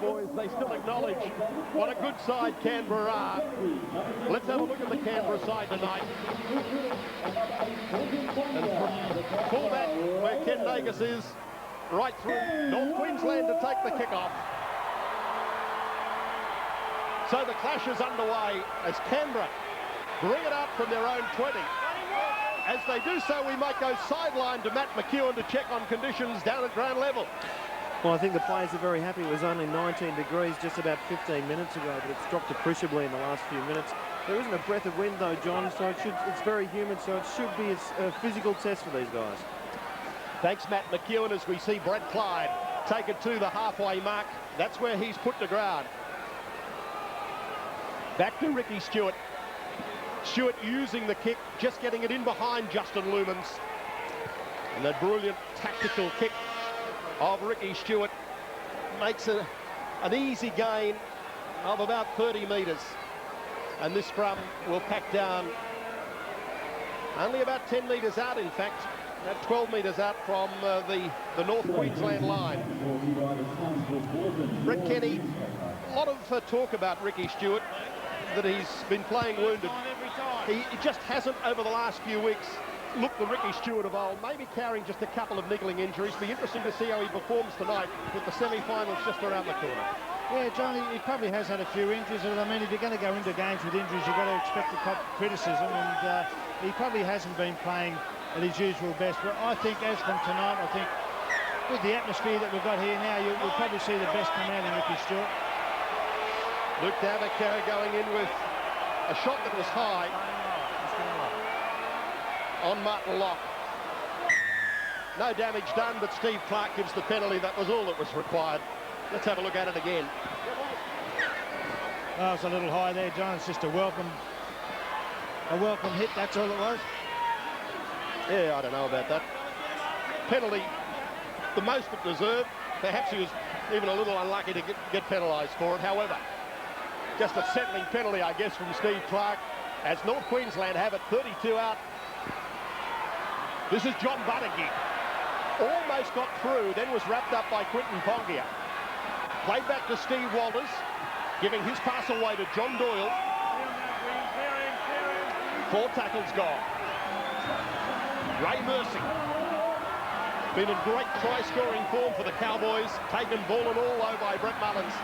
Cowboys, they still acknowledge what a good side Canberra are. Let's have a look at the Canberra side tonight. And from fullback, where Ken Nagus is, right through North Queensland to take the kickoff. So the clash is underway as Canberra bring it out from their own 20. As they do so, we might go sideline to Matt McEwen to check on conditions down at ground level. Well, I think the players are very happy. It was only 19 degrees just about 15 minutes ago, but it's dropped appreciably in the last few minutes. There isn't a breath of wind though, John, so it's very humid, so it should be a physical test for these guys. Thanks, Matt McEwen, as we see Brett Clyde take it to the halfway mark. That's where he's put to ground. Back to Ricky Stewart. Stewart using the kick, just getting it in behind Justin Lumens. And that brilliant tactical kick of Ricky Stewart makes an easy gain of about 30 metres. And this scrum will pack down only about 10 metres out, in fact, about 12 metres out from the North Queensland line. Brett Kenny, a lot of talk about Ricky Stewart, that he's been playing wounded. He just hasn't, over the last few weeks, looked the Ricky Stewart of old, maybe carrying just a couple of niggling injuries. Be interesting to see how he performs tonight with the semi-finals just around the corner. Yeah, Johnny, he probably has had a few injuries. I mean, if you're going to go into games with injuries, you've got to expect to cop criticism, and he probably hasn't been playing at his usual best. But I think, as from tonight, I think with the atmosphere that we've got here now, you'll probably see the best come out in Ricky Stewart. Luke Davac going in with a shot that was high on Martin Locke. No damage done, but Steve Clark gives the penalty. That was all that was required. Let's have a look at it again. Oh, it's a little high there, John. It's just a welcome hit, that's all it was. Yeah, I don't know about that. Penalty, the most it deserved. Perhaps he was even a little unlucky to get penalised for it. However, just a settling penalty, I guess, from Steve Clark, as North Queensland have it 32 out. This is John Buddiggy. Almost got through, then was wrapped up by Quinton Pongia. Played back to Steve Walters, giving his pass away to John Doyle. 4 tackles gone. Ray Mercy. Been in great try-scoring form for the Cowboys. Taken ball and all low by Brett Mullins.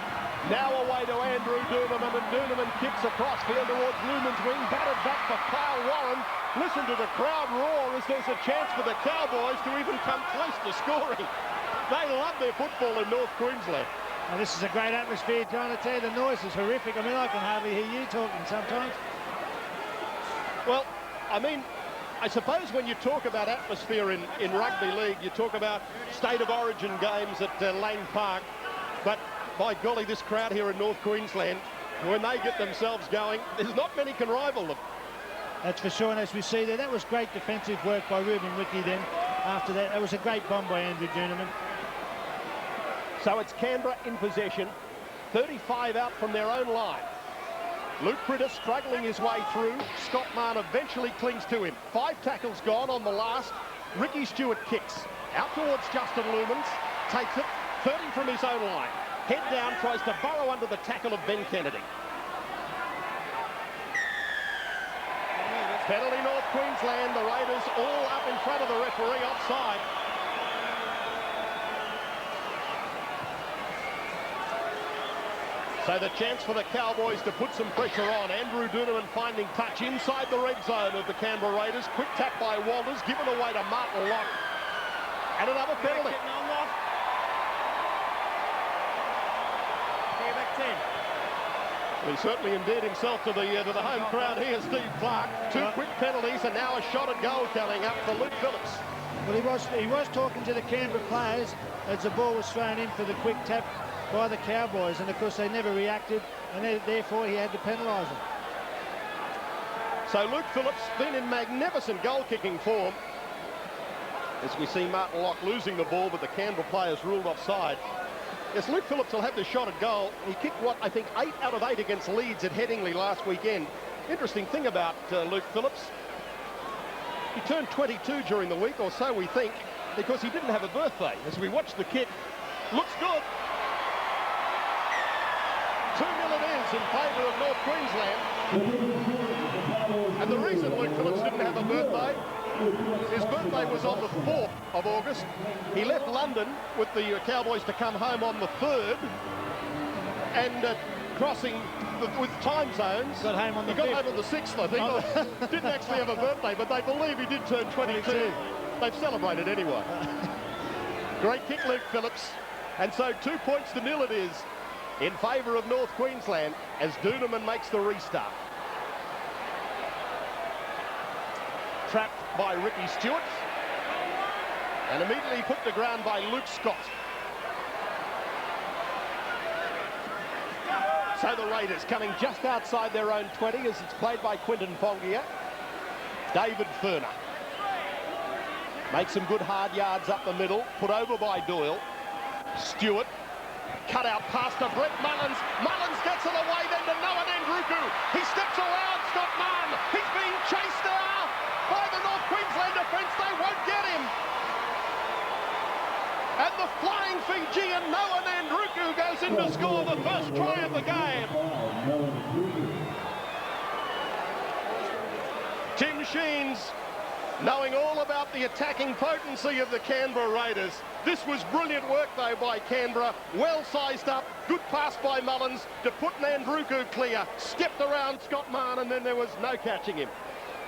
Now away to Andrew Doonerman, and Doonerman kicks across field towards Lumen's wing. Batted back for Kyle Warren. Listen to the crowd roar as there's a chance for the Cowboys to even come close to scoring. They love their football in North Queensland. Well, this is a great atmosphere, John. I tell you, the noise is horrific. I mean, I can hardly hear you talking sometimes. Well, I mean, I suppose when you talk about atmosphere in rugby league, you talk about state of origin games at Lane Park. But by golly, this crowd here in North Queensland, when they get themselves going, there's not many can rival them. That's for sure, and as we see there, that was great defensive work by Ruben Ricky then. After that, that was a great bomb by Andrew Doonerman. So it's Canberra in possession, 35 out from their own line. Luke Pritter struggling his way through. Scott Mann eventually clings to him. 5 tackles gone on the last. Ricky Stewart kicks out towards Justin Lumens, takes it 30 from his own line. Head down, tries to burrow under the tackle of Ben Kennedy. Penalty North Queensland. The Raiders all up in front of the referee, offside. So the chance for the Cowboys to put some pressure on. Andrew Doonerman finding touch inside the red zone of the Canberra Raiders. Quick tap by Walters, given away to Martin Locke. And another penalty. Well, he certainly endeared himself to the home crowd here, Steve Clark. 2 quick penalties and now a shot at goal coming up for Luke Phillips. Well, he was talking to the Canberra players as the ball was thrown in for the quick tap by the Cowboys, and of course they never reacted, and therefore he had to penalise them. So Luke Phillips been in magnificent goal-kicking form. As we see Martin Locke losing the ball, but the Canberra players ruled offside. Yes, Luke Phillips will have the shot at goal. He kicked, what, I think 8 out of 8 against Leeds at Headingley last weekend. Interesting thing about Luke Phillips, he turned 22 during the week, or so we think, because he didn't have a birthday. As we watch the kick, looks good. is in favour of North Queensland. And the reason Luke Phillips didn't have a birthday, his birthday was on the 4th of August. He left London with the Cowboys to come home on the 3rd. And crossing with time zones. Got home on the 5th. Got home on the 6th, I think. Oh. Didn't actually have a birthday, but they believe he did turn 22. They've celebrated anyway. Great kick, Luke Phillips. And so 2 points to 0 it is in favour of North Queensland as Doonerman makes the restart. Trapped by Ricky Stewart. And immediately put to ground by Luke Scott. So the Raiders coming just outside their own 20 as it's played by Quinton Pongia. David Furner makes some good hard yards up the middle, put over by Doyle. Stewart, cut out pass to Brett Mullins. Mullins gets it away then to Noah Nandruku. He steps around Scott Mann. He's being chased now by the North Queensland defence. They won't get him. And the flying Fijian Noah Nandruku goes in to score the first try of the game. Tim Sheens, knowing all about the attacking potency of the Canberra Raiders. This was brilliant work, though, by Canberra. Well sized up. Good pass by Mullins to put Nandruku clear. Stepped around Scott Mann, and then there was no catching him.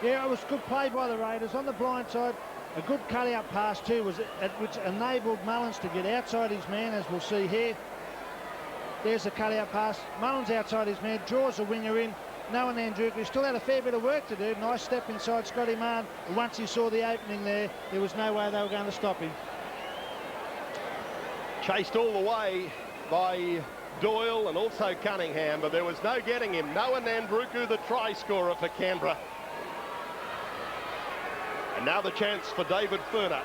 Yeah, it was good play by the Raiders. On the blind side, a good cut-out pass too, which enabled Mullins to get outside his man, as we'll see here. There's a cut-out pass. Mullins outside his man, draws a winger in. Noah Nandruku still had a fair bit of work to do. Nice step inside Scotty Mann. Once he saw the opening there was no way they were going to stop him. Chased all the way by Doyle and also Cunningham, but there was no getting him. Noah Nandruku, the try scorer for Canberra. And now the chance for David Furner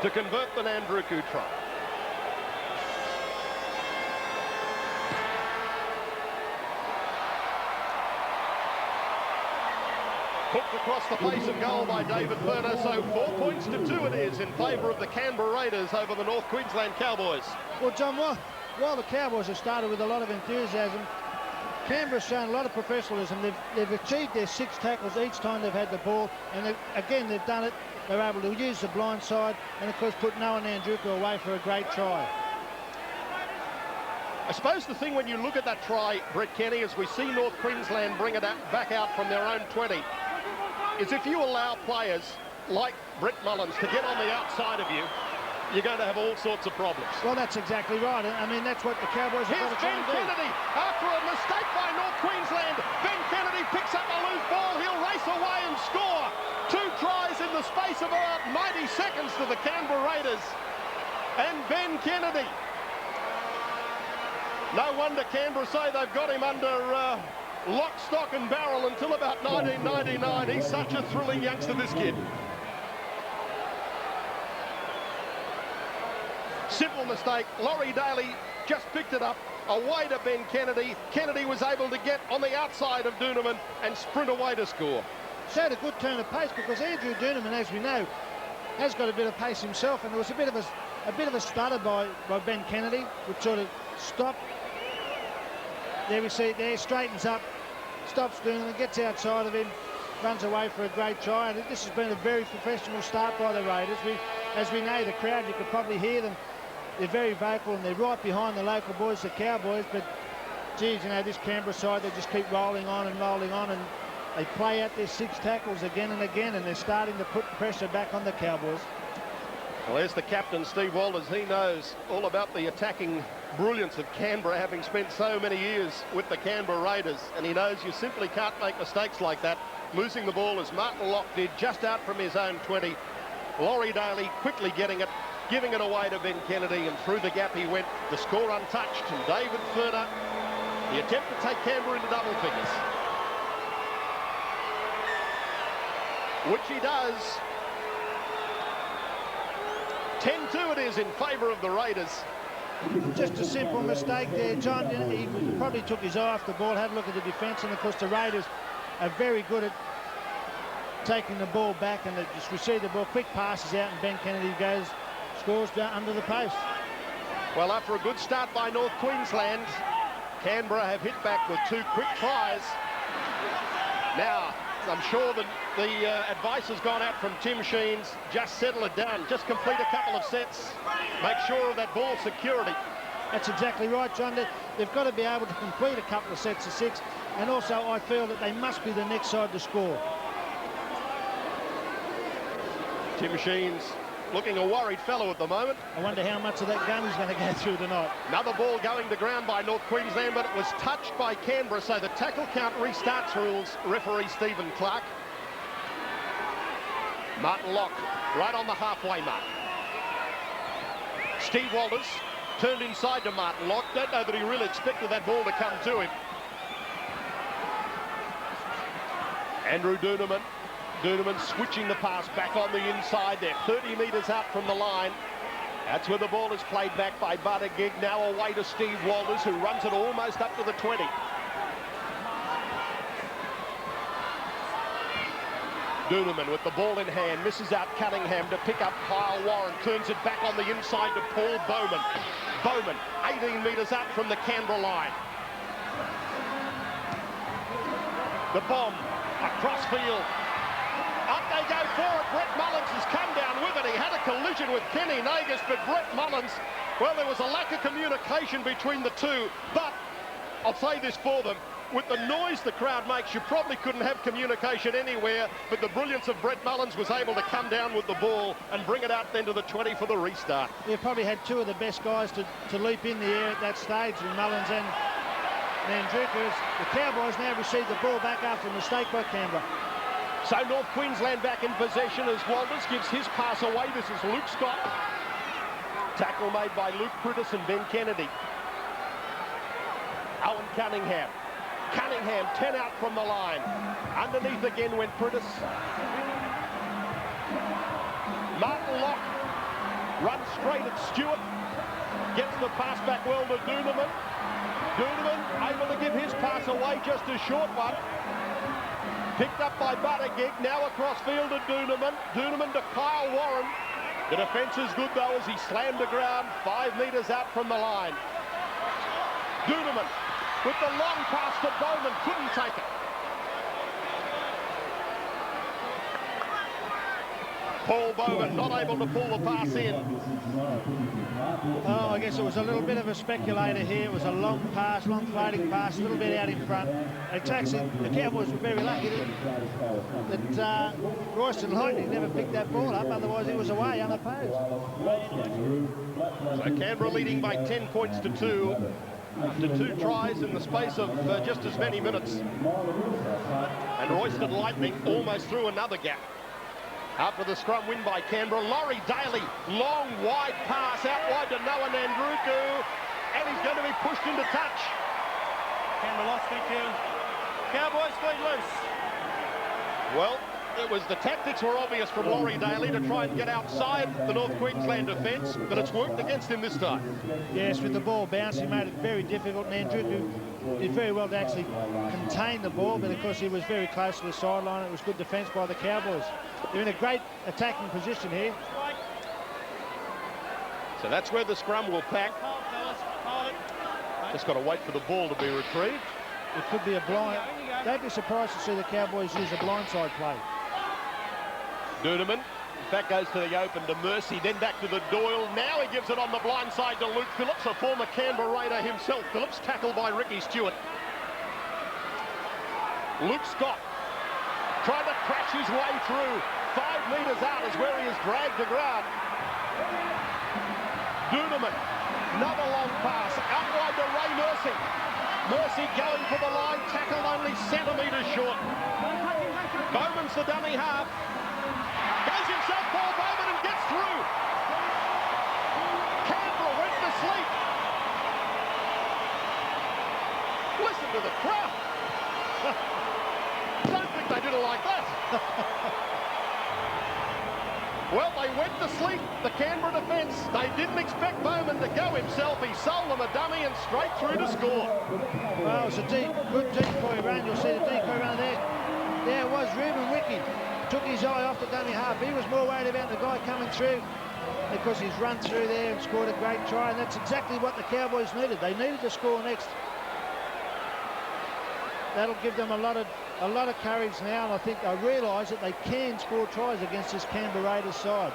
to convert the Nandruku try. Hooked across the face of goal by David Furner, so 4 points to 2 it is in favour of the Canberra Raiders over the North Queensland Cowboys. Well, John, while the Cowboys have started with a lot of enthusiasm, Canberra's shown a lot of professionalism. They've achieved their 6 tackles each time they've had the ball, and again they've done it. They're able to use the blind side and of course put Noah Nandruku away for a great try. I suppose the thing when you look at that try, Brett Kenny, as we see North Queensland bring it back out from their own 20, is if you allow players like Brett Mullins to get on the outside of you, you're going to have all sorts of problems. Well, that's exactly right. I mean, that's what the Cowboys have got to try and do. Here's Ben Kennedy. After a mistake by North Queensland, Ben Kennedy picks up a loose ball. He'll race away and score. 2 tries in the space of about 90 seconds to the Canberra Raiders. And Ben Kennedy. No wonder Canberra say they've got him under lock, stock and barrel until about 1999. He's such a thrilling youngster, this kid. Simple mistake. Laurie Daly just picked it up away to Ben Kennedy. Kennedy was able to get on the outside of Doonerman and sprint away to score. Showed a good turn of pace because Andrew Doonerman, as we know, has got a bit of pace himself, and there was a bit of a stutter by Ben Kennedy, which sort of stopped. There we see it there, straightens up, stops Doonerman, gets outside of him, runs away for a great try. And this has been a very professional start by the Raiders. As we know, the crowd, you could probably hear them. They're very vocal and they're right behind the local boys, the Cowboys. But, geez, you know, this Canberra side, they just keep rolling on and they play out their 6 tackles again and again, and they're starting to put pressure back on the Cowboys. Well, there's the captain, Steve Walters. He knows all about the attacking brilliance of Canberra, having spent so many years with the Canberra Raiders, and he knows you simply can't make mistakes like that. Losing the ball as Martin Locke did, just out from his own 20. Laurie Daly quickly getting it, giving it away to Ben Kennedy, and through the gap he went. The score untouched, and David Furner, the attempt to take Canberra into double figures. Which he does. 10-2 it is in favour of the Raiders. Just a simple mistake there, John. He probably took his eye off the ball, had a look at the defence, and of course the Raiders are very good at taking the ball back, and they just receive the ball, quick passes out, and Ben Kennedy goes, scores down under the post. Well, after a good start by North Queensland, Canberra have hit back with 2 quick tries. Now, I'm sure that the advice has gone out from Tim Sheens, just settle it down, just complete a couple of sets, make sure of that ball security. That's exactly right, John. They've got to be able to complete a couple of sets of 6, and also I feel that they must be the next side to score. Tim Sheens looking a worried fellow at the moment. I wonder how much of that gun is going to go through tonight. Another ball going to ground by North Queensland, but it was touched by Canberra, so the tackle count restarts, rules referee Stephen Clark. Martin Locke right on the halfway mark. Steve Walters turned inside to Martin Locke. Don't know that he really expected that ball to come to him. Andrew Doonerman. Doonerman switching the pass back on the inside there, 30 metres out from the line. That's where the ball is played back by Buttigieg. Now away to Steve Walters, who runs it almost up to the 20. Doonerman with the ball in hand, misses out Cunningham to pick up Kyle Warren, turns it back on the inside to Paul Bowman. Bowman, 18 metres out from the Canberra line. The bomb, across field. Up they go for it. Brett Mullins has come down with it. He had a collision with Kenny Nagus, but Brett Mullins, well, there was a lack of communication between the two. But I'll say this for them, with the noise the crowd makes, you probably couldn't have communication anywhere, but the brilliance of Brett Mullins was able to come down with the ball and bring it out then to the 20 for the restart. You probably had 2 of the best guys to leap in the air at that stage, and Mullins and Nandruka. The Cowboys now receive the ball back after a mistake by Canberra. So North Queensland back in possession as Walters gives his pass away. This is Luke Scott. Tackle made by Luke Prittis and Ben Kennedy. Owen Cunningham. Cunningham, 10 out from the line. Underneath again went Prittis. Martin Locke runs straight at Stewart. Gets the pass back well to Doonerman. Doonerman able to give his pass away, just a short one. Picked up by Buttigieg, now across field to Doonerman. Doonerman to Kyle Warren. The defence is good though as he slammed the ground 5 metres out from the line. Doonerman with the long pass to Bowman, couldn't take it. Paul Bowman not able to pull the pass in. Oh, I guess it was a little bit of a speculator here. It was a long pass, long floating pass, a little bit out in front. The Cowboys were very lucky that Royston Lightning never picked that ball up, otherwise it was away unopposed. So Canberra leading by 10 points to 2. After 2 tries in the space of just as many minutes. And Royston Lightning almost threw another gap. After the scrum win by Canberra, Laurie Daly, long wide pass out wide to Noah Nandruku, and he's going to be pushed into touch. Canberra lost, thank you. Cowboys feet loose. Well, it was the tactics were obvious from Laurie Daly to try and get outside the North Queensland defence, but it's worked against him this time. Yes, with the ball bouncing, made it very difficult. Nandruku did very well to actually contain the ball, but of course he was very close to the sideline. It was good defence by the Cowboys. They're in a great attacking position here. So that's where the scrum will pack. Just got to wait for the ball to be retrieved. It could be a blind. Don't be surprised to see the Cowboys use a blindside play. Doonerman, in fact, goes to the open to Mercy, then back to the Doyle. Now he gives it on the blind side to Luke Phillips, a former Canberra Raider himself. Phillips tackled by Ricky Stewart. Luke Scott tried to crash his way through. 5 metres out is where he is dragged to ground. Doonerman, another long pass, out wide to Ray Mercy. Mercy going for the line, tackled only centimetres short. Bowman's the dummy half. Goes himself, Paul Bowman, and gets through. Canberra went to sleep. Listen to the crowd. Don't think they did it like that. Well, they went to sleep, the Canberra defence. They didn't expect Bowman to go himself. He sold them a dummy and straight through to score. Well, it's a good decoy run. You'll see the decoy run there. There it was, Reuben Wiki took his eye off the dummy half. He was more worried about the guy coming through because he's run through there and scored a great try, and that's exactly what the Cowboys needed. They needed to score next. That'll give them a lot of courage now, and I think they realise that they can score tries against this Canberra Raiders side.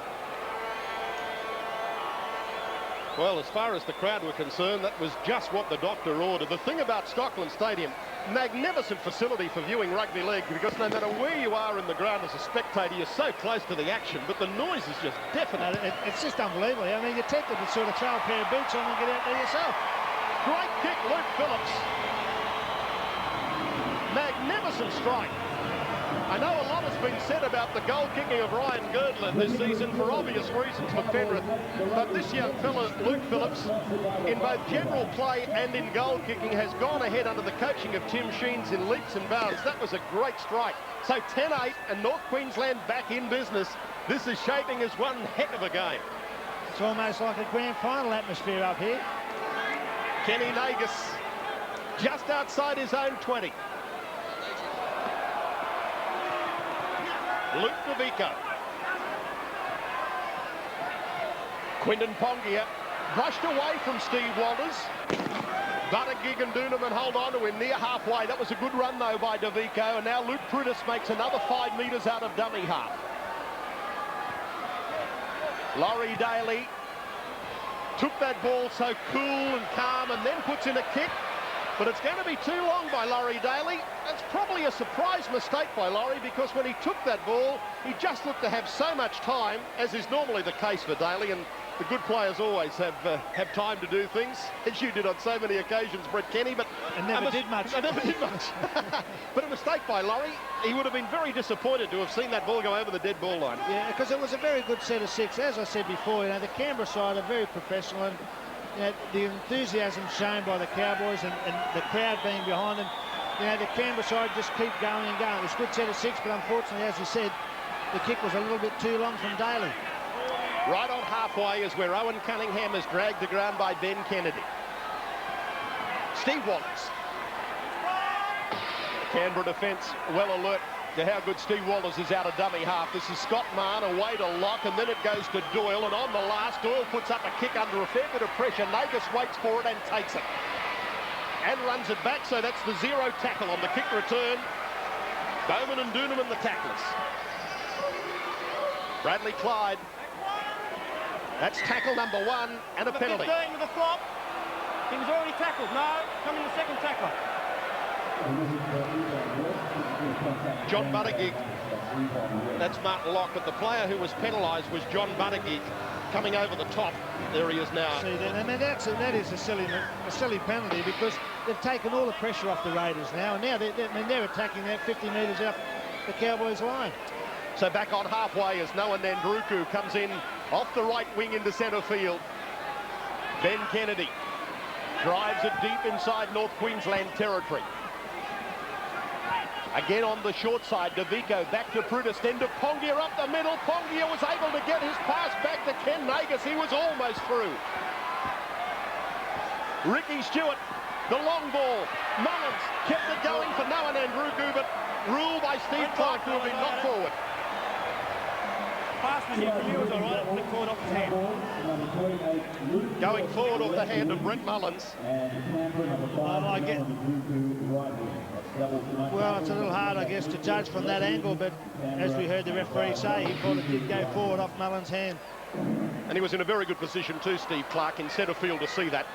Well, as far as the crowd were concerned, that was just what the doctor ordered. The thing about Stockland Stadium, magnificent facility for viewing rugby league, because no matter where you are in the ground as a spectator, you're so close to the action, but the noise is just deafening. It's just unbelievable. I mean, you're tempted to sort of throw a pair of boots on and get out there yourself. Great kick, Luke Phillips. Magnificent strike. I know a lot has been said about the goal kicking of Ryan Girdler this season for obvious reasons for Penrith, but this young fella, Luke Phillips, in both general play and in goal kicking, has gone ahead under the coaching of Tim Sheens in leaps and bounds. That was a great strike. So 10-8 and North Queensland back in business. This is shaping as one heck of a game. It's almost like a grand final atmosphere up here. Kenny Nagus just outside his own 20. Luke Davico. Quinton Pongia brushed away from Steve Walters. Buttigieg and Doonerman hold on to him near halfway. That was a good run, though, by Davico. And now Luke Prudis makes another 5 metres out of dummy half. Laurie Daly took that ball so cool and calm and then puts in a kick. But it's going to be too long by Laurie Daly. That's probably a surprise mistake by Laurie, because when he took that ball, he just looked to have so much time, as is normally the case for Daly, and the good players always have time to do things, as you did on so many occasions, Brett Kenny. But and never did much. But a mistake by Laurie. He would have been very disappointed to have seen that ball go over the dead ball line. Yeah, because it was a very good set of 6. As I said before, the Canberra side are very professional, and the enthusiasm shown by the Cowboys and the crowd being behind them, the Canberra side just keep going and going. It was a good set of 6, but unfortunately, as you said, the kick was a little bit too long from Daly. Right on halfway is where Owen Cunningham is dragged to ground by Ben Kennedy. Steve Wallace. Canberra defence well alert to how good Steve Wallace is out of dummy half. This is Scott Mahon away to Lock, and then it goes to Doyle, and on the last, Doyle puts up a kick under a fair bit of pressure. Nagus waits for it and takes it. And runs it back, so that's the 0 tackle on the kick return. Bowman and Doonerman the tacklers. Bradley Clyde. That's tackle number 1 and a penalty. 15 with a flop. He was already tackled. No, coming the second tackler. John Buttigieg. That's Martin Locke, but the player who was penalised was John Buttigieg, coming over the top. There he is now. See, I mean, that is a silly penalty, because they've taken all the pressure off the Raiders now, and now they're attacking that 50 metres up the Cowboys' line. So back on halfway as Noah Nandruku comes in off the right wing into centre field. Ben Kennedy drives it deep inside North Queensland territory. Again on the short side, Davico back to Prudis, then to Pongia up the middle. Pongia was able to get his pass back to Ken Nagus. He was almost through. Ricky Stewart, the long ball. Mullins kept it going for Noah Nandruku, but ruled by Steve Clark to have been knocked forward. Pass here from you was all right. Flick forward off his hand. Going forward off the hand of Brett Mullins. Well, it's a little hard, I guess, to judge from that angle, but as we heard the referee say, he thought it did go forward off Mullins' hand. And he was in a very good position too, Steve Clark, in centre field to see that.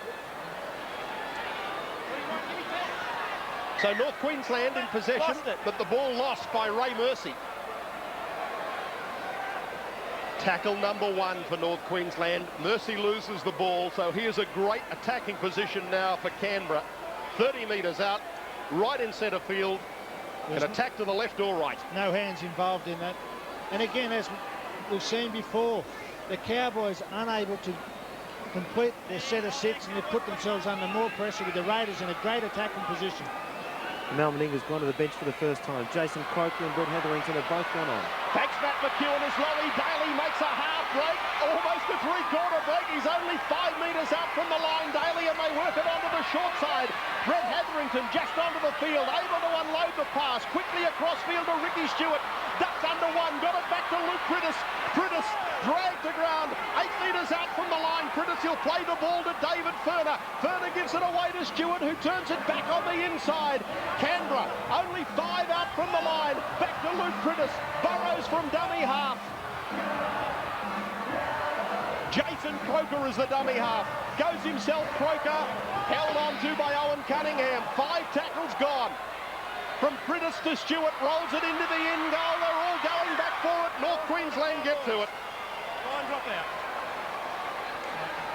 So North Queensland in possession, but the ball lost by Ray Mercy. Tackle number 1 for North Queensland. Mercy loses the ball, so here's a great attacking position now for Canberra. 30 metres out, right in centre field. An attack to the left or right. No hands involved in that. And again, as we've seen before, the Cowboys unable to complete their set of 6, and they've put themselves under more pressure with the Raiders in a great attacking position. Mal Meninga's gone to the bench for the first time. Jason Croker and Brett Hetherington have both gone on. Thanks Matt McEwen as Laurie Daly makes a half break, almost a three-quarter break. He's only 5 metres out from the line, Daly, and they work it onto the short side. Brett Hetherington just onto the field, able to unload the pass. Quickly across field to Ricky Stewart. Ducked under one, got it back to Luke Priddis. Priddis dragged to ground, 8 metres out from the line. Priddis, he'll play the ball to David Furner. Furner gives it away to Stewart, who turns it back on the inside. Canberra, only 5 out from the line. Back to Luke Priddis. Burrows from dummy half. Jason Croker is the dummy half. Goes himself, Croker. Held on to by Owen Cunningham. 5 tackles gone. From Priddis to Stewart, rolls it into the end goal. They're all going back for it. North Queensland get to it. Line drop out.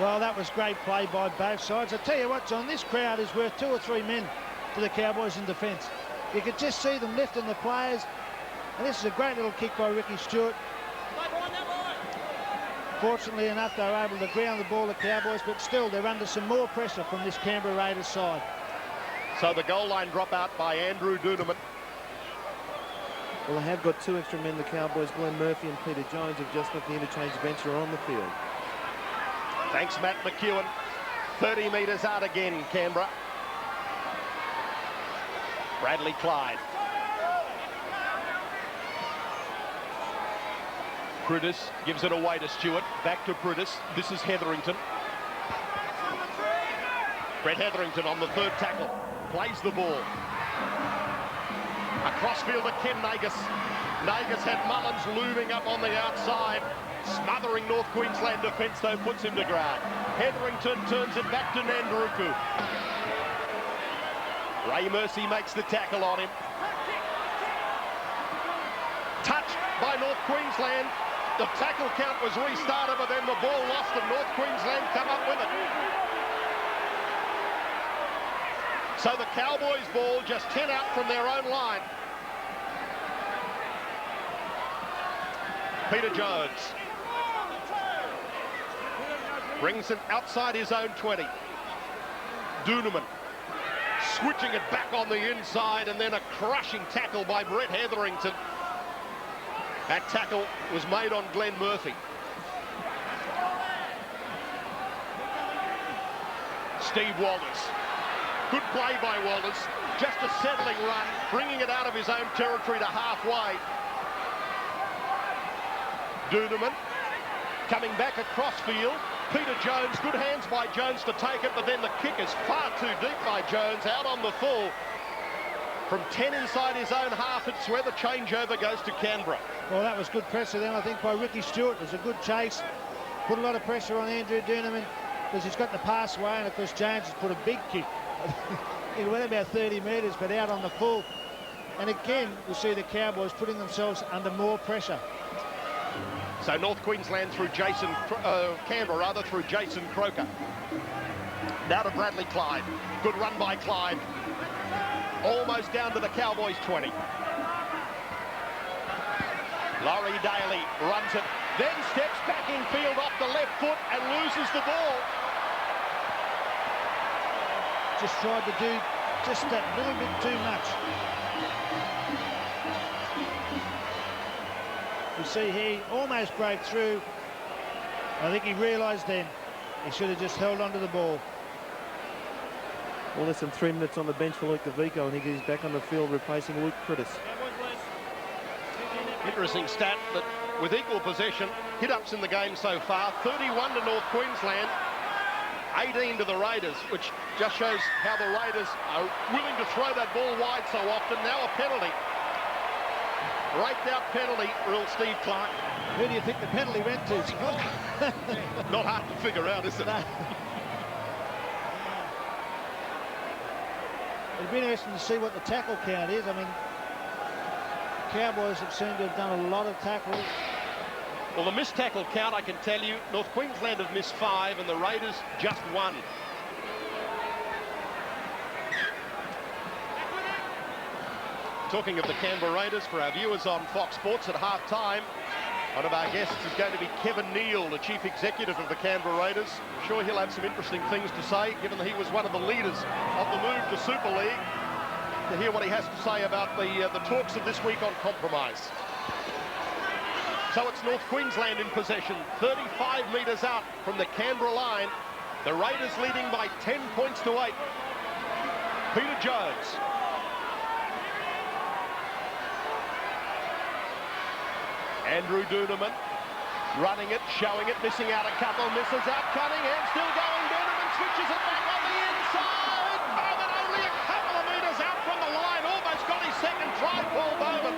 Well, that was great play by both sides. I tell you what, John, this crowd is worth 2 or 3 men to the Cowboys in defence. You could just see them lifting the players. And this is a great little kick by Ricky Stewart. Fortunately enough, they were able to ground the ball, the Cowboys, but still they're under some more pressure from this Canberra Raiders side. So the goal line drop out by Andrew Duneman. Well, they have got 2 extra men, the Cowboys. Glenn Murphy and Peter Jones have just left the interchange bench are on the field. Thanks, Matt McEwen. 30 metres out again, Canberra. Bradley Clyde. Priddis gives it away to Stewart. Back to Priddis. This is Hetherington. Brett Hetherington on the 3rd tackle. Plays the ball. Across field to Ken Nagus. Nagus had Mullins looming up on the outside. Smothering North Queensland defence, though, puts him to ground. Hetherington turns it back to Nandruku. Ray Mercy makes the tackle on him. Touched by North Queensland. The tackle count was restarted, but then the ball lost and North Queensland come up with it. So the Cowboys ball just 10 out from their own line. Peter Jones brings it outside his own 20. Duneman switching it back on the inside, and then a crushing tackle by Brett Hetherington. That tackle was made on Glenn Murphy. Steve Walters. Good play by Walters. Just a settling run, bringing it out of his own territory to halfway. Duneman coming back across field. Peter Jones, good hands by Jones to take it, but then the kick is far too deep by Jones, out on the full. From 10 inside his own half, it's where the changeover goes to Canberra. Well, that was good pressure then, I think, by Ricky Stewart. It was a good chase. Put a lot of pressure on Andrew Duneman because he's got the pass away, and of course Jones has put a big kick. It went about 30 metres, but out on the full. And again, we see the Cowboys putting themselves under more pressure. So North Queensland through Canberra rather, through Jason Croker. Now to Bradley Clyde. Good run by Clyde. Almost down to the Cowboys 20. Laurie Daly runs it, then steps back in field off the left foot and loses the ball. Just tried to do just that little bit too much. You see he almost broke through. I think he realised then he should have just held onto the ball. Well, less than 3 minutes on the bench for Luke DeVico, and he's back on the field replacing Luke Priddis. Interesting stat that with equal possession, hit-ups in the game so far, 31 to North Queensland, 18 to the Raiders, which just shows how the Raiders are willing to throw that ball wide so often. Now a penalty. Raked out penalty, rule Steve Clark. Who do you think the penalty went to? Not hard to figure out, is it? No. It'd be interesting to see what the tackle count is. I mean, Cowboys have seemed to have done a lot of tackles. Well, the missed tackle count, I can tell you, North Queensland have missed 5 and the Raiders just 1. Talking of the Canberra Raiders, for our viewers on Fox Sports at half-time, one of our guests is going to be Kevin Neal, the chief executive of the Canberra Raiders. I'm sure he'll have some interesting things to say, given that he was one of the leaders of the move to Super League, to hear what he has to say about the talks of this week on compromise. So it's North Queensland in possession, 35 metres out from the Canberra line. The Raiders leading by 10 points to 8. Peter Jones. Andrew Doonerman running it, showing it, missing out a couple, misses out. Cunningham still going. Doonerman switches it back on the inside. Bowman only a couple of metres out from the line. Almost got his second try, Paul Bowman.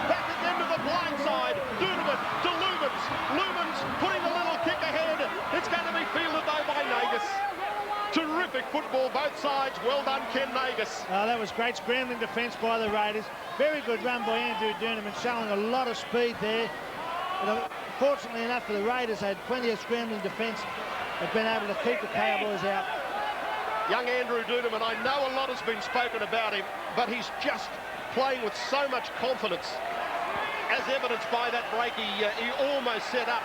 Back again to the blind side. Doonerman to Lumens. Lumens putting the little kick ahead. It's going to be fielded though by Nagus. Terrific football, both sides. Well done, Ken Nagus. That was great scrambling defence by the Raiders. Very good run by Andrew Doonerman, showing a lot of speed there. But fortunately enough for the Raiders, they had plenty of scrambling defence. They've been able to keep the Cowboys out. Young Andrew Doonerman, I know a lot has been spoken about him, but he's just playing with so much confidence, as evidenced by that break he almost set up.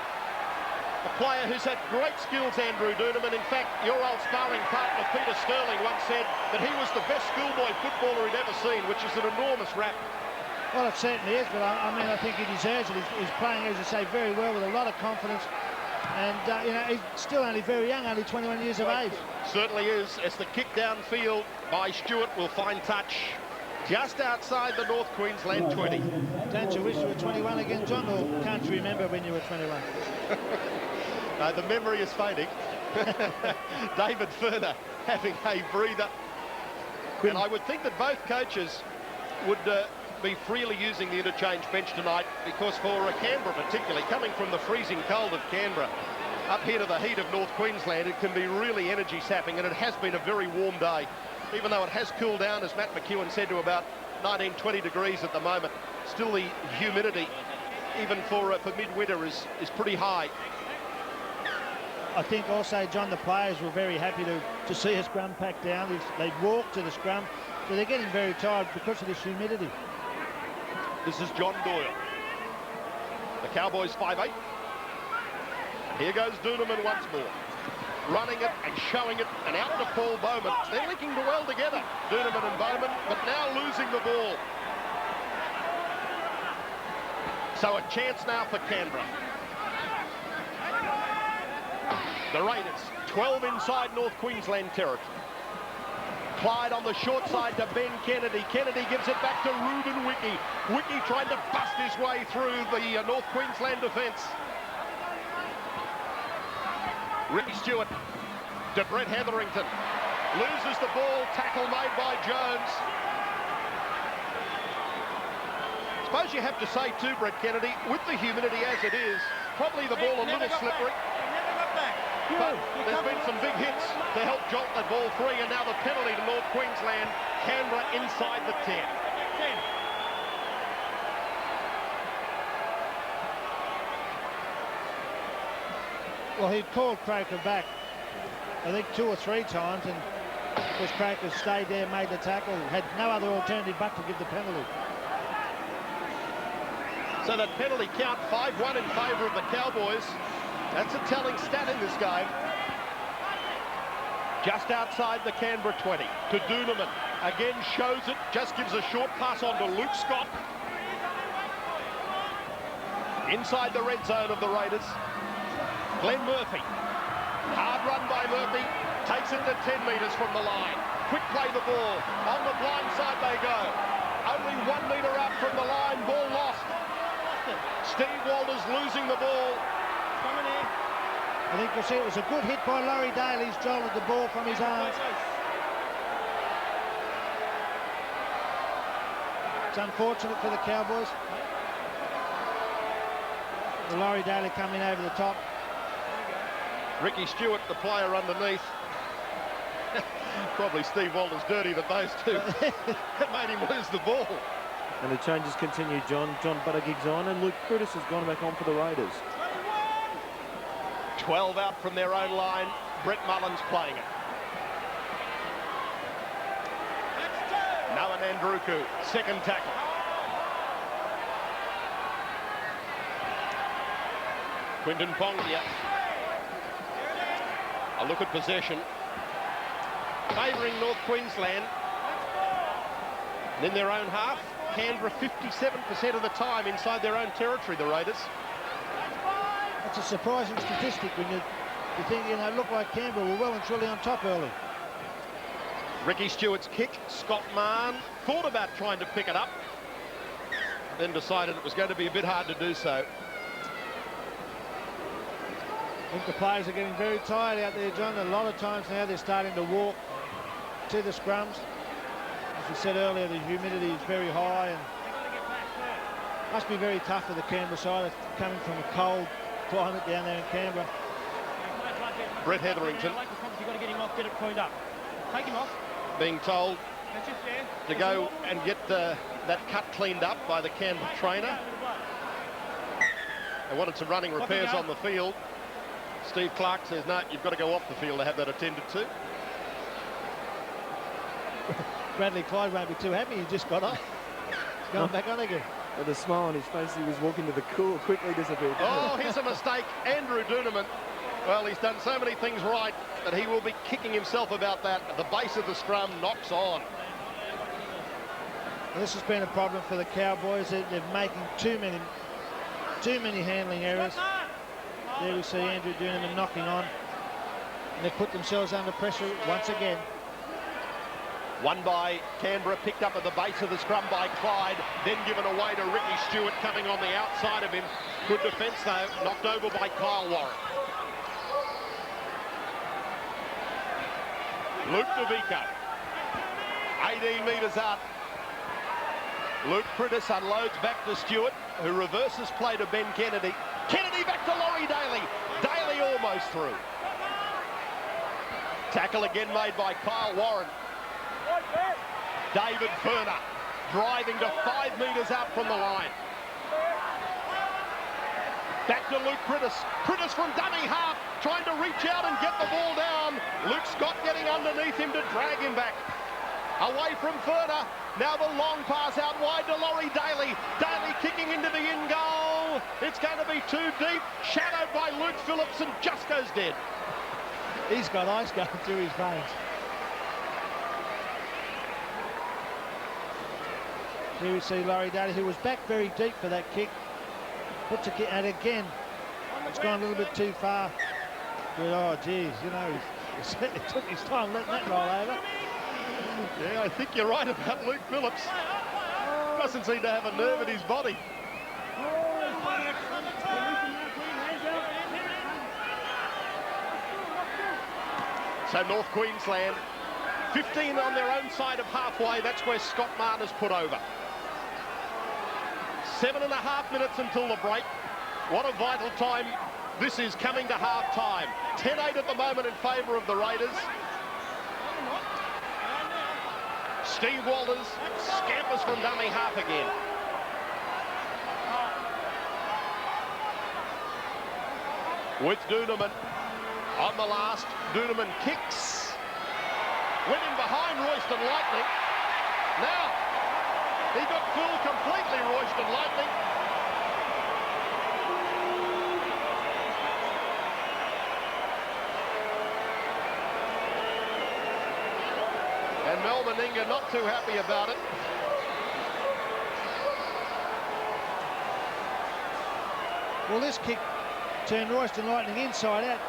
A player who's had great skills, Andrew Doonerman. In fact, your old sparring partner, Peter Sterling, once said that he was the best schoolboy footballer he'd ever seen, which is an enormous rap. Well, it certainly is, but I mean, I think he deserves it. He's playing, as you say, very well with a lot of confidence. And, you know, he's still only very young, only 21 years of age. Certainly is, as the kick downfield by Stewart will find touch just outside the North Queensland 20. Don't you wish you were 21 again, John, or can't you remember when you were 21? The memory is fading. David Furner having a breather. And I would think that both coaches would be freely using the interchange bench tonight, because for Canberra particularly, coming from the freezing cold of Canberra up here to the heat of North Queensland, it can be really energy sapping, and it has been a very warm day. Even though it has cooled down, as Matt McEwen said, to about 19, 20 degrees at the moment, still the humidity, even for midwinter, is pretty high. I think also, John, the players were very happy to see a scrum pack down. They walked to the scrum, so they're getting very tired because of this humidity. This is John Doyle. The Cowboys 5-8. Here goes Doonerman once more. Running it and showing it, and out to Paul Bowman. They're linking well together, Doonerman and Bowman, but now losing the ball. So a chance now for Canberra. The Raiders, 12 inside North Queensland territory. Clyde on the short side to Ben Kennedy. Kennedy gives it back to Ruben Wiki. Wiki trying to bust his way through the North Queensland defence. Ricky Stewart to Brett Hetherington. Loses the ball, tackle made by Jones. Suppose you have to say too, Brett Kennedy, with the humidity as it is, probably the ball a little slippery. But there's been some big hits to help jolt that ball free, and now the penalty to North Queensland. Canberra inside the 10. Well, he'd called Croker back, I think 2 or 3 times, and of course Croker stayed there, made the tackle, had no other alternative but to give the penalty. So that penalty count, 5-1 in favour of the Cowboys. That's a telling stat in this game. Just outside the Canberra 20 to Doonerman. Again shows it, just gives a short pass on to Luke Scott. Inside the red zone of the Raiders. Glenn Murphy. Hard run by Murphy. Takes it to 10 metres from the line. Quick play the ball. On the blind side they go. Only 1 metre out from the line. Ball lost. Steve Walters losing the ball. I think you'll see it was a good hit by Laurie Daly. He's jolted the ball from his arms. It's unfortunate for the Cowboys. The Laurie Daly coming over the top. Ricky Stewart, the player underneath. Probably Steve Walters dirty than those two. That made him lose the ball. And the changes continue, John. John Buttergig's on, and Luke Critis has gone back on for the Raiders. 12 out from their own line. Brett Mullins playing it. Noah Nandruku, second tackle. Quinton Pongia. A look at possession. Favouring North Queensland. And in their own half, Canberra 57% of the time inside their own territory, the Raiders. That's a surprising statistic when you think, you know, it looked like Canberra were well and truly on top early. Ricky Stewart's kick. Scott Mahon thought about trying to pick it up, then decided it was going to be a bit hard to do so. I think the players are getting very tired out there, John. A lot of times now they're starting to walk to the scrums. As we said earlier, the humidity is very high and must be very tough for the Canberra side coming from a cold climate down there in Canberra. Brett Hetherington. You've got to get him off, get it cleaned up. Take him off. Being told That's just there. to go and get that cut cleaned up by the Canberra trainer. They wanted some running repairs on the field. Steve Clark says, no, you've got to go off the field to have that attended to. Bradley Clyde won't be too happy. He just got off. He's going back on again. With a smile on his face, he was walking to the cool, quickly disappeared. Oh, here's a mistake. Andrew Duneman. Well, he's done so many things right that he will be kicking himself about that. At the base of the scrum, knocks on. Well, this has been a problem for the Cowboys. They're making too many handling errors. There we see Andrew Duneman knocking on. And they put themselves under pressure once again. Won by Canberra, picked up at the base of the scrum by Clyde, then given away to Ricky Stewart coming on the outside of him. Good defence though, knocked over by Kyle Warren. Luke DeVico, 18 metres out. Luke Prittis unloads back to Stewart, who reverses play to Ben Kennedy. Kennedy back to Laurie Daly. Daly almost through. Tackle again made by Kyle Warren. David Furner driving to 5 metres out from the line. Back to Luke Prittis. Prittis from dummy half, trying to reach out and get the ball down. Luke Scott getting underneath him to drag him back. Away from Furner. Now the long pass out wide to Laurie Daly. Daly kicking into the in goal. It's going to be too deep. Shadowed by Luke Phillips and just goes dead. He's got ice going through his veins. Here we see Laurie Daly, who was back very deep for that kick. Puts a kick, and again, it's gone a little bit too far. But, oh, geez, you know, he took his time letting that roll over. Yeah, I think you're right about Luke Phillips. Doesn't seem to have a nerve in his body. So North Queensland, 15 on their own side of halfway. That's where Scott Mahon has put over. 7.5 minutes until the break. What a vital time this is coming to half-time. 10-8 at the moment in favour of the Raiders. Steve Walters scampers from dummy half again. With Duneman on the last. Duneman kicks. Went in behind Royston Lightning. Now, he got fooled completely, Royston Lightning. And Mel Meninga not too happy about it. Well, this kick turned Royston Lightning inside out.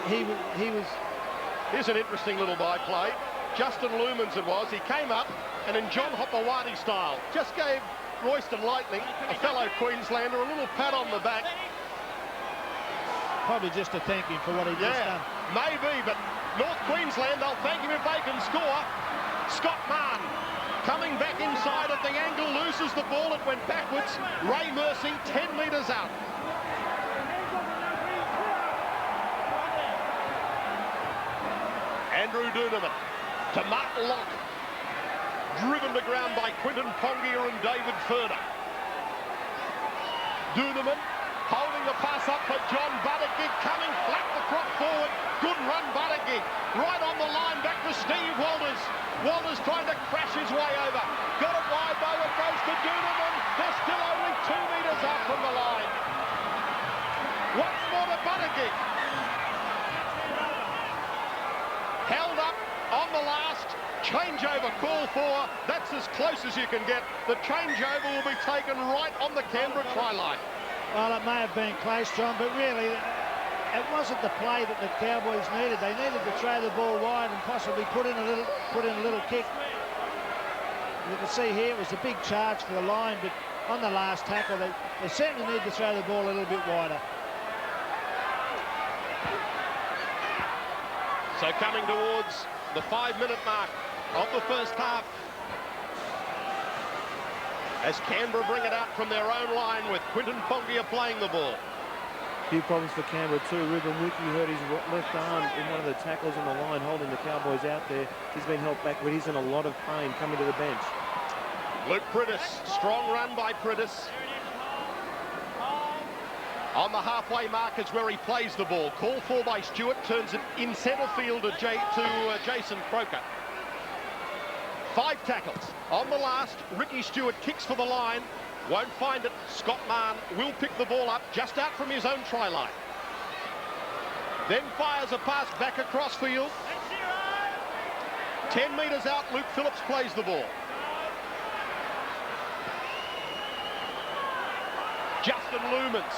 He was... Here's an interesting little byplay. Justin Lumans it was. He came up and in John Hopewadi style just gave Royston Lightning, a fellow Queenslander, a little pat on the back. Probably just to thank him for what he just done. Maybe, but North Queensland, they'll thank him if they can score. Scott Mahon coming back inside at the angle, loses the ball. It went backwards. Ray Mercy, 10 metres out. Andrew Duneman to Mark Locke. Driven to ground by Quinton Pongia and David Furner. Duneman holding the pass up for John Buttigieg, coming flat the crop forward. Good run, Buttigieg. Right on the line, back to Steve Walters. Walters trying to crash his way over. Got it wide though, it goes to Duneman. They're still only 2 metres out from the line. Once more to Buttigieg. Held up on the last, Changeover call for. That's as close as you can get. The changeover will be taken right on the Canberra try line. Well, it may have been close, John, but really, it wasn't the play that the Cowboys needed. They needed to throw the ball wide and possibly put in a little kick. You can see here it was a big charge for the line, but on the last tackle, they certainly need to throw the ball a little bit wider. So coming towards the 5-minute mark of the first half, as Canberra bring it out from their own line with Quinton Pongia playing the ball. Few problems for Canberra too. Ruben Wiki hurt his left arm in one of the tackles on the line, holding the Cowboys out there. He's been helped back, but he's in a lot of pain coming to the bench. Luke Priddis, strong run by Priddis. On the halfway mark is where he plays the ball. Call for by Stewart, turns it in centre field to Jason Croker. 5 tackles. On the last, Ricky Stewart kicks for the line. Won't find it. Scott Mahon will pick the ball up just out from his own try line. Then fires a pass back across field. 10 metres out, Luke Phillips plays the ball. Justin Lumens.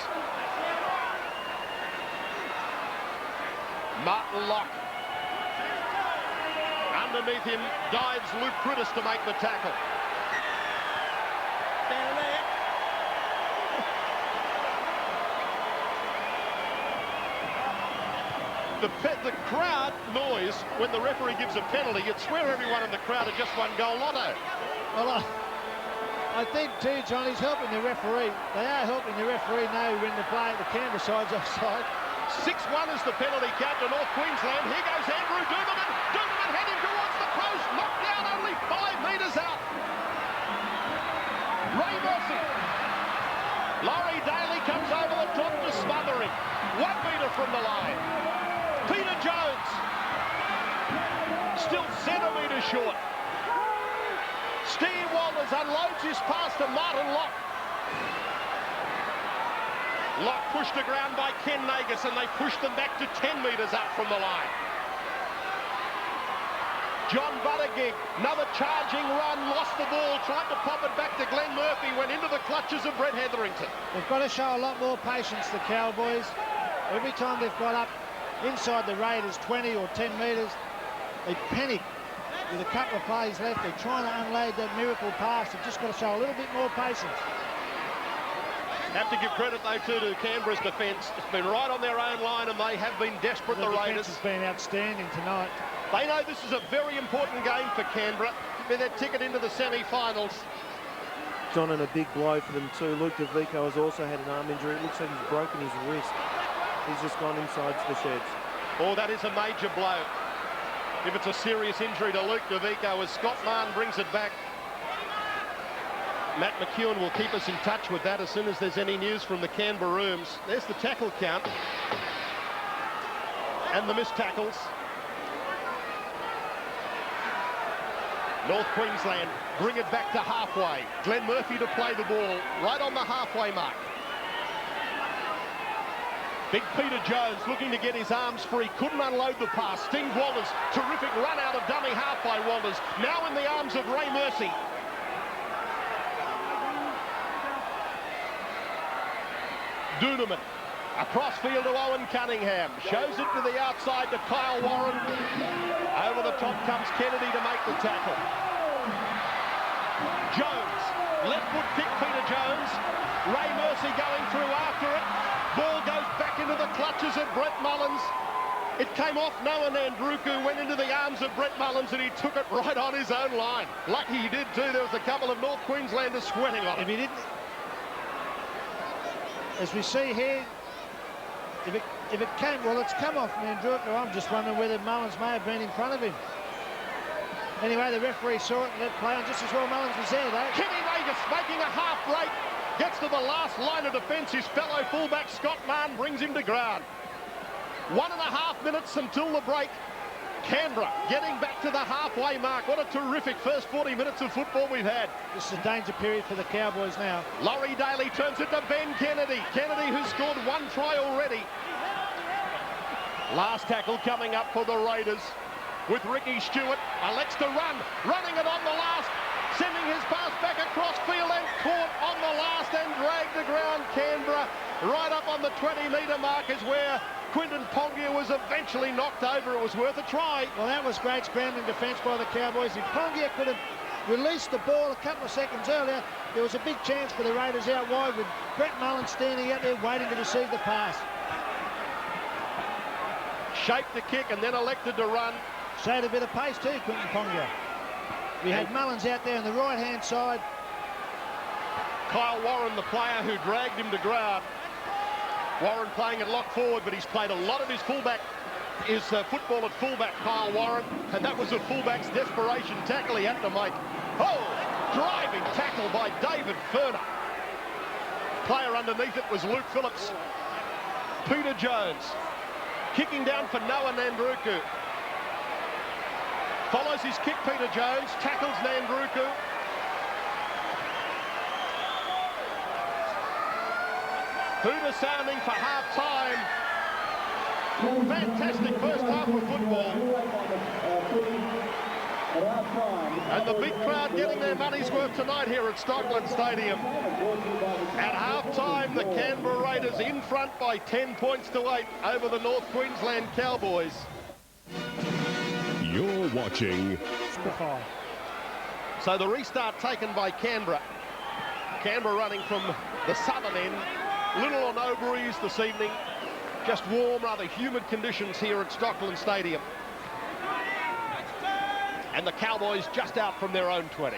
Martin Locke. Underneath him dives Luke Priddis to make the tackle. The crowd noise when the referee gives a penalty, you'd swear everyone in the crowd had just won goal lotto. Well, I think too, John, he's helping the referee. They are helping the referee know when the play at the Canberra side's offside. 6-1 is the penalty count to North Queensland. Here goes Andrew Duneman. Duneman heading towards the post. Knocked down only 5 metres out. Ray Mercy. Laurie Daly comes over the top to smother him. 1 metre from the line. Peter Jones. Still centimetres short. Steve Walters unloads his pass to Martin Locke. Locke pushed to ground by Ken Nagus, and they pushed them back to 10 metres up from the line. John Buttigieg, another charging run, lost the ball, tried to pop it back to Glenn Murphy, went into the clutches of Brett Hetherington. They've got to show a lot more patience, the Cowboys. Every time they've got up inside the Raiders 20 or 10 metres, they panic. With a couple of plays left, they're trying to unload that miracle pass. They've just got to show a little bit more patience. Have to give credit, though, too, to Canberra's defence. It's been right on their own line, and they have been desperate, the Raiders. The defence has been outstanding tonight. They know this is a very important game for Canberra. They're their ticket into the semi-finals. John, and a big blow for them too. Luke DeVico has also had an arm injury. It looks like he's broken his wrist. He's just gone inside the sheds. Oh, that is a major blow. If it's a serious injury to Luke DeVico, as Scott Mahon brings it back. Matt McEwen will keep us in touch with that as soon as there's any news from the Canberra rooms. There's the tackle count. And the missed tackles. North Queensland bring it back to halfway. Glenn Murphy to play the ball right on the halfway mark. Big Peter Jones looking to get his arms free, couldn't unload the pass. Steve Walters, terrific run out of dummy half by Walters. Now in the arms of Ray Mercy. Duneman, across field to Owen Cunningham. Shows it to the outside to Kyle Warren. Over the top comes Kennedy to make the tackle. Jones, left foot kick Peter Jones. Ray Mercy going through after it. Ball goes back into the clutches of Brett Mullins. It came off Noah Nandruku, went into the arms of Brett Mullins, and he took it right on his own line. Lucky he did too. There was a couple of North Queenslanders sweating on it. If he didn't, as we see here, if it came, well, it's come off Nandruku. I'm just wondering whether Mullins may have been in front of him. Anyway, the referee saw it and let play on just as well. Mullins was there though. Kenny Nagus making a half break. Gets to the last line of defence. His fellow fullback Scott Mahon brings him to ground. 1.5 minutes until the break. Canberra getting back to the halfway mark. What a terrific first 40 minutes of football we've had. This is a danger period for the Cowboys now. Laurie Daly turns it to Ben Kennedy. Kennedy, who scored 1 try already. Last tackle coming up for the Raiders. with Ricky Stewart. Elects to run, running it on the last, sending his pass back across field and caught on the last and dragged the ground. Canberra right up on the 20-metre mark is where Quinton Pongia was eventually knocked over. It was worth a try. Well, that was great scrambling defence by the Cowboys. If Pongia could have released the ball a couple of seconds earlier, there was a big chance for the Raiders out wide with Brett Mullen standing out there waiting to receive the pass. Shaped the kick and then elected to run. Showed a bit of pace too, Quinton Pongia. We had Mullins out there on the right-hand side. Kyle Warren, the player who dragged him to ground. Warren playing at lock forward, but he's played a lot of his football at fullback, Kyle Warren, and that was a fullback's desperation tackle he had to make. Oh, driving tackle by David Furner. Player underneath it was Luke Phillips. Peter Jones kicking down for Noah Nandruku. Follows his kick, Peter Jones, tackles Nandruku. Hooter sounding for half-time. Fantastic first half of football. And the big crowd getting their money's worth tonight here at Stockland Stadium. At half-time, the Canberra Raiders in front by 10 points to 8 over the North Queensland Cowboys. You're watching. So the restart taken by Canberra. Canberra running from the southern end. Little or no breeze this evening. Just warm, rather humid conditions here at Stockland Stadium. And the Cowboys just out from their own 20.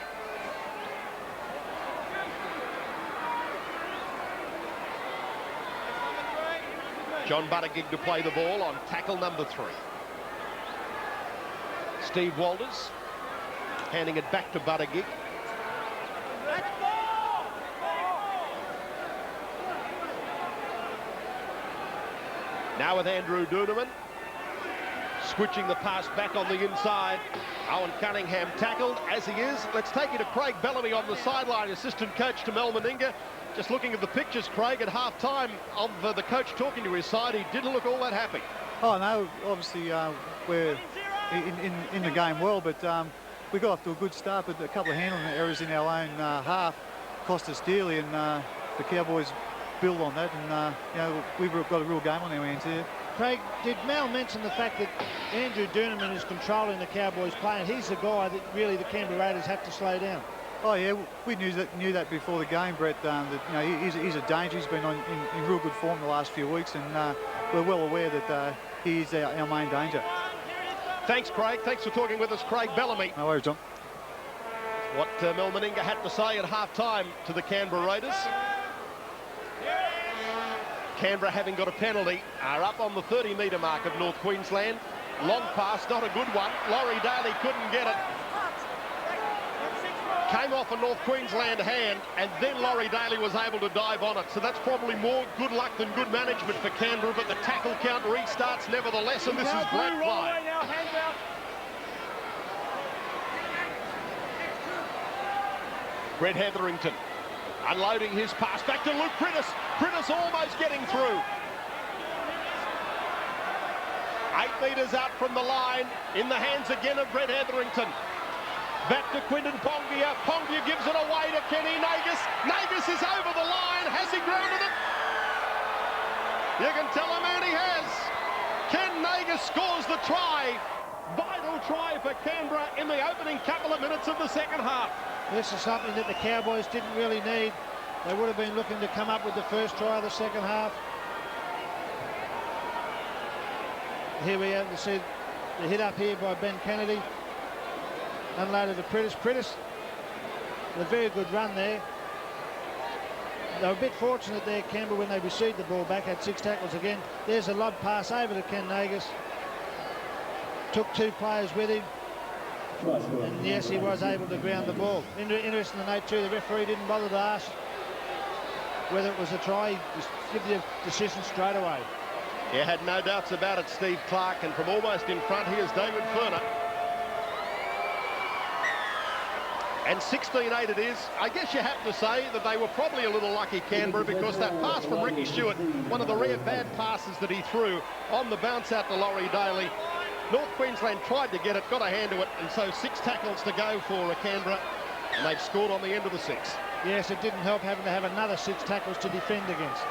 John Buttigieg to play the ball on tackle number 3. Steve Walters handing it back to Buttigieg. Now with Andrew Doonerman. Switching the pass back on the inside. Owen Cunningham tackled as he is. Let's take you to Craig Bellamy on the sideline, assistant coach to Mel Meninga. Just looking at the pictures, Craig, at half-time of the coach talking to his side, he didn't look all that happy. Oh, no, obviously we're in the game well, but we got off to a good start, but a couple of handling errors in our own half cost us dearly, and the Cowboys build on that, and you know, we've got a real game on our hands here. Craig, did Mel mention the fact that Andrew Doonerman is controlling the Cowboys play, and he's the guy that really the Canberra Raiders have to slow down? Oh yeah, we knew that before the game, Brett. That you know, he's a danger. He's been in real good form the last few weeks, and we're well aware that he's our main danger. Thanks, Craig. Thanks for talking with us, Craig Bellamy. No worries, John. What Mel Meninga had to say at half-time to the Canberra Raiders. Canberra, having got a penalty, are up on the 30-metre mark of North Queensland. Long pass, not a good one. Laurie Daly couldn't get it. Came off a North Queensland hand, and then Laurie Daly was able to dive on it. So that's probably more good luck than good management for Canberra, but the tackle count restarts nevertheless, and this is great play. Brett Hetherington unloading his pass back to Luke Prittis. Prittis almost getting through. 8 metres out from the line, in the hands again of Brett Hetherington. Back to Quinton Pongia. Pongia gives it away to Kenny Nagus. Nagus is over the line. Has he grounded it? You can tell him, and he has. Ken Nagus scores the try. Vital try for Canberra in the opening couple of minutes of the second half. This is something that the Cowboys didn't really need. They would have been looking to come up with the first try of the second half. Here we have to see the hit up here by Ben Kennedy. Unloaded to Prittis. Prittis, a very good run there. They were a bit fortunate there, Canberra, when they received the ball back, had 6 tackles again. There's a lob pass over to Ken Nagus. Took 2 players with him. And yes, he was able to ground the ball. Interesting to note too, the referee didn't bother to ask whether it was a try. He just give the decision straight away. Yeah, had no doubts about it, Steve Clark. And from almost in front, here's David Furner. And 16-8 it is. I guess you have to say that they were probably a little lucky, Canberra, because that pass from Ricky Stewart, one of the rare bad passes that he threw on the bounce out to Laurie Daly, North Queensland tried to get it, got a hand to it, and so 6 tackles to go for Canberra, and they've scored on the end of the 6. Yes, it didn't help having to have another 6 tackles to defend against.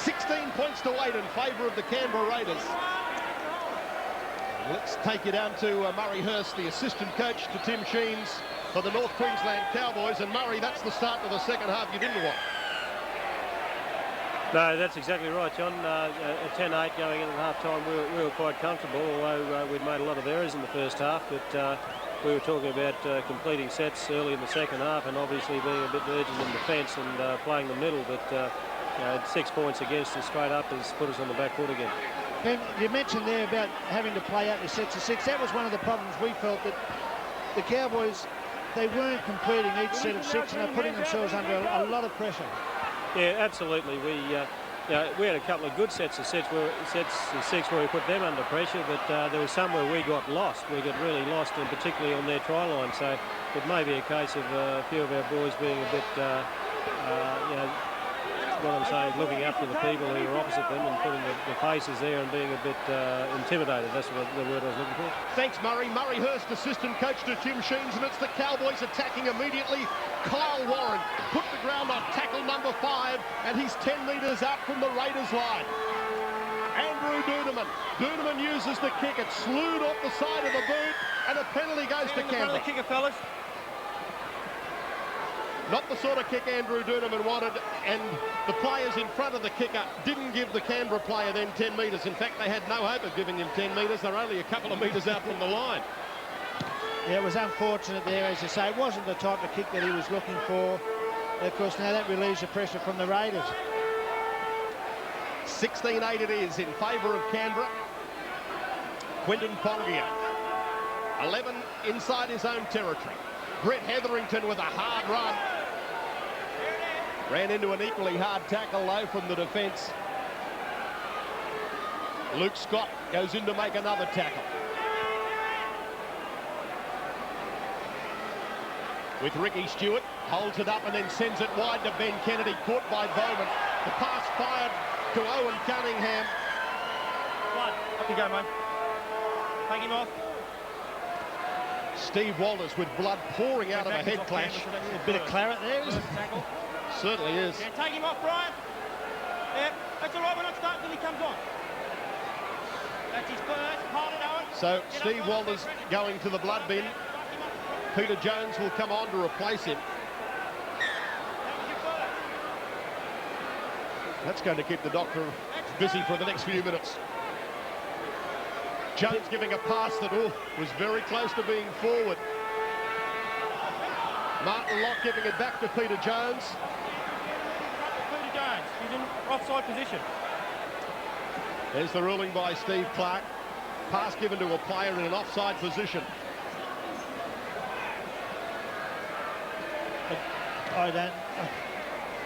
16 points to 8 in favour of the Canberra Raiders. Let's take you down to Murray Hurst, the assistant coach to Tim Sheens for the North Queensland Cowboys. And Murray, that's the start of the second half you didn't want. No, that's exactly right, John. At 10-8 going into half-time, we were quite comfortable, although we'd made a lot of errors in the first half. But we were talking about completing sets early in the second half and obviously being a bit urgent in defence and playing the middle. But 6 points against us straight up has put us on the back foot again. Ben, you mentioned there about having to play out the sets of 6. That was one of the problems we felt, that the Cowboys, they weren't completing each set of 6 and they're putting themselves under a lot of pressure. Yeah, absolutely. We had a couple of good sets of 6 where we put them under pressure, but there was some where we got lost. We got really lost, and particularly on their try line. So it may be a case of a few of our boys being a bit, what I'm saying, looking up to the people who are opposite them and putting the faces there and being a bit intimidated. That's what the word I was looking for. Thanks, Murray. Murray Hurst, assistant coach to Tim Sheens, and it's the Cowboys attacking immediately. Kyle Warren put the ground on tackle number 5, and he's 10 metres out from the Raiders line. Andrew Duneman. Duneman uses the kick. It's slewed off the side of the boot, and a penalty goes to Canberra. Kicker, fellas. Not the sort of kick Andrew Duneman wanted, and the players in front of the kicker didn't give the Canberra player then 10 metres. In fact, they had no hope of giving him 10 metres. They're only a couple of metres out from the line. Yeah, it was unfortunate there, as you say. It wasn't the type of kick that he was looking for. Of course, now that relieves the pressure from the Raiders. 16-8 it is in favour of Canberra. Quinton Pongia, 11 inside his own territory. Brett Hetherington with a hard run. Ran into an equally hard tackle low from the defence. Luke Scott goes in to make another tackle. With Ricky Stewart, holds it up and then sends it wide to Ben Kennedy, caught by Bowman. The pass fired to Owen Cunningham. Up you go, mate. Take him off. Steve Walters with blood pouring out of a head clash. A bit of claret there, isn't it? Certainly is. Yeah, take him off, Brian. Yeah, that's all right. We're not starting till he comes on. That's his first. Hold it, Owen. So Steve Walters going to the blood bin. Peter Jones will come on to replace him. That's going to keep the doctor busy for the next few minutes. Jones giving a pass that was very close to being forward. Martin Locke giving it back to Peter Jones. Peter Jones, he's in offside position. There's the ruling by Steve Clark. Pass given to a player in an offside position. I don't...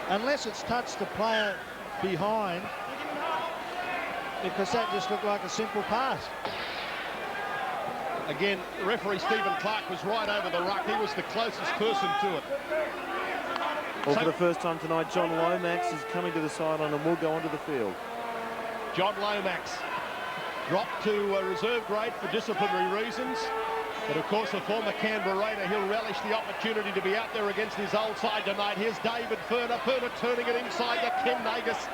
unless it's touched the player behind, because that just looked like a simple pass. Again, referee Stephen Clark was right over the ruck. He was the closest person to it. Well, for the first time tonight, John Lomax is coming to the sideline and will go onto the field. John Lomax dropped to reserve grade for disciplinary reasons. But of course, a former Canberra Raider, he'll relish the opportunity to be out there against his old side tonight. Here's David Furner. Furner turning it inside to Ken Nagus.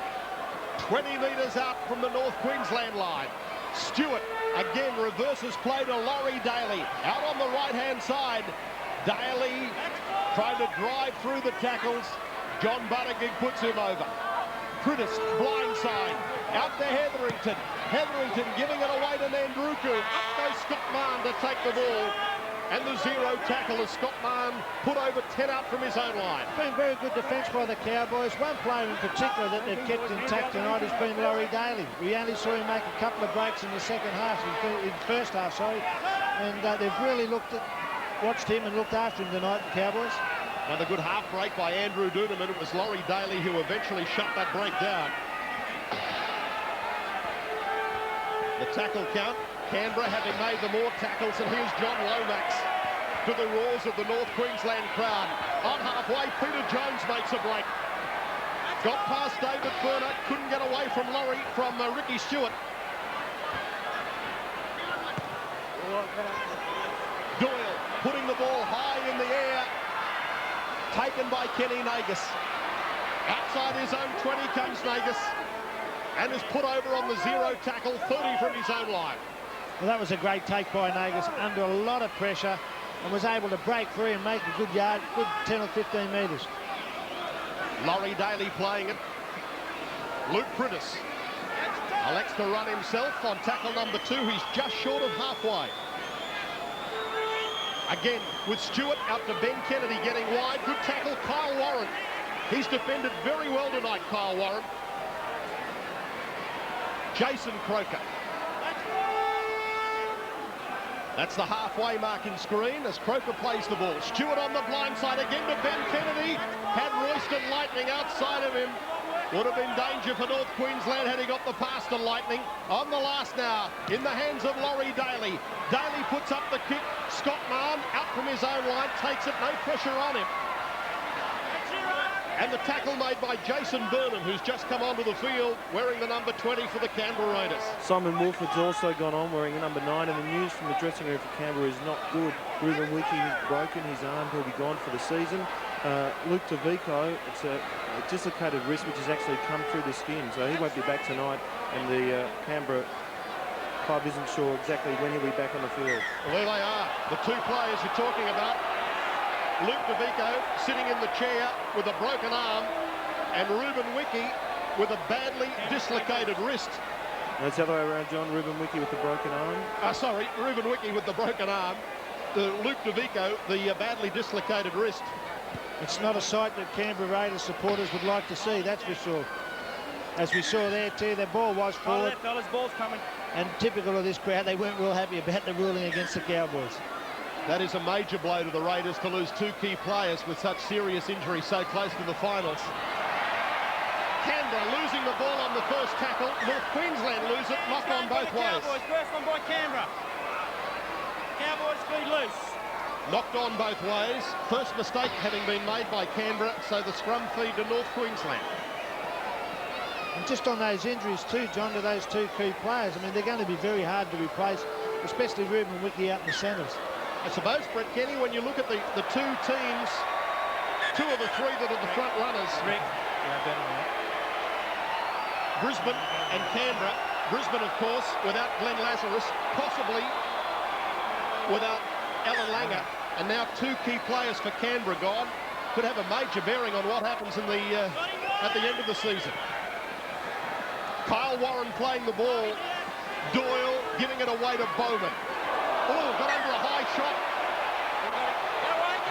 20 metres out from the North Queensland line. Stewart again reverses play to Laurie Daly. Out on the right-hand side. Daly trying to drive through the tackles. John Buttigieg puts him over. Critis blindside. Out to Hetherington. Hetherington giving it away to Nandruku. Up goes Scott Mann to take the ball. And the zero tackle as Scott Mann put over 10 out from his own line. It's been very good defence by the Cowboys. One player in particular that they've kept intact tonight has been Laurie Daly. We only saw him make a couple of breaks in the second half, in first half, sorry. And they've really watched him and looked after him tonight, the Cowboys. Another good half break by Andrew Duneman. It was Laurie Daly who eventually shut that break down. The tackle count. Canberra having made the more tackles, and here's John Lomax to the roars of the North Queensland crowd. On halfway, Peter Jones makes a break. Got past David Furner, couldn't get away from Ricky Stewart. Doyle putting the ball high in the air. Taken by Kenny Nagus. Outside his own 20 comes Nagus. And is put over on the 0 tackle, 30 from his own line. Well, that was a great take by Nagus under a lot of pressure and was able to break free and make a good yard, good 10 or 15 metres. Laurie Daly playing it. Luke Prentice elects to run himself on tackle number 2. He's just short of halfway. Again, with Stewart out to Ben Kennedy getting wide. Good tackle, Kyle Warren. He's defended very well tonight, Kyle Warren. Jason Croker. That's the halfway marking screen as Croker plays the ball. Stewart on the blind side again to Ben Kennedy. Had Royston Lightning outside of him. Would have been danger for North Queensland had he got the pass to Lightning. On the last now, in the hands of Laurie Daly. Daly puts up the kick. Scott Mahon out from his own line, takes it, no pressure on him. And the tackle made by Jason Burnham, who's just come onto the field wearing the number 20 for the Canberra Raiders. Simon Wolford's also gone on wearing a number 9, and the news from the dressing room for Canberra is not good. Ruben Wiki has broken his arm. He'll be gone for the season. Luke Tavico, it's a dislocated wrist which has actually come through the skin, so he won't be back tonight, and the Canberra club isn't sure exactly when he'll be back on the field. Well, there they are, the two players you're talking about. Luke Tavico sitting in the chair with a broken arm, and Ruben Wiki with a badly dislocated wrist. That's the other way around, John. Ruben Wiki with the broken arm. Sorry, Ruben Wiki with the broken arm. Luke Tavico, the badly dislocated wrist. It's not a sight that Canberra Raiders supporters would like to see, that's for sure. As we saw there too, the ball was forward. Oh, fellas, ball's coming. And typical of this crowd, they weren't real happy about the ruling against the Cowboys. That is a major blow to the Raiders to lose 2 key players with such serious injury so close to the finals. Canberra losing the ball on the first tackle. North Queensland lose it, knock on both ways. Cowboys, first one by Canberra. Cowboys feed loose. Knocked on both ways. First mistake having been made by Canberra, so the scrum feed to North Queensland. And just on those injuries too, John, to those 2 key players, I mean, they're going to be very hard to replace, especially Ruben Wiki out in the centres. I suppose, Brett Kenny, when you look at the 2 teams, 2 of the 3 that are the front runners, Brisbane and Canberra. Brisbane, of course, without Glenn Lazarus, possibly without Alan Langer, and now 2 key players for Canberra gone. Could have a major bearing on what happens in the at the end of the season. Kyle Warren playing the ball. Doyle giving it away to Bowman. Oh, got under a high shot.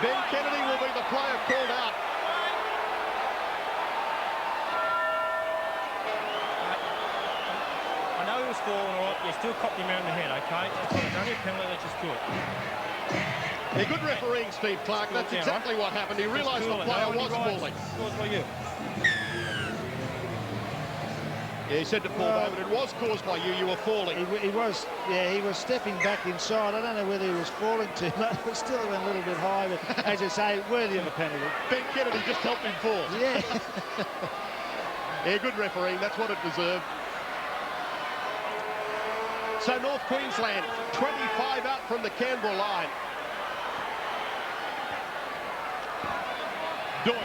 Ben Kennedy will be the player called out. I know he was falling, all right. You still copped him around the head, okay? It's only a penalty, let's just do it. Yeah, good refereeing, Steve Clark. That's exactly what happened. He realised the player was falling. Caused by you. Yeah, he said to Paul Bowman, it was caused by you. You were falling. He was stepping back inside. I don't know whether he was falling too much, but still went a little bit high. But as you say, worthy of a penalty. Ben Kennedy just helped him fall. Yeah. Yeah, good refereeing. That's what it deserved. So North Queensland, 25 out from the Canberra line. Doyle,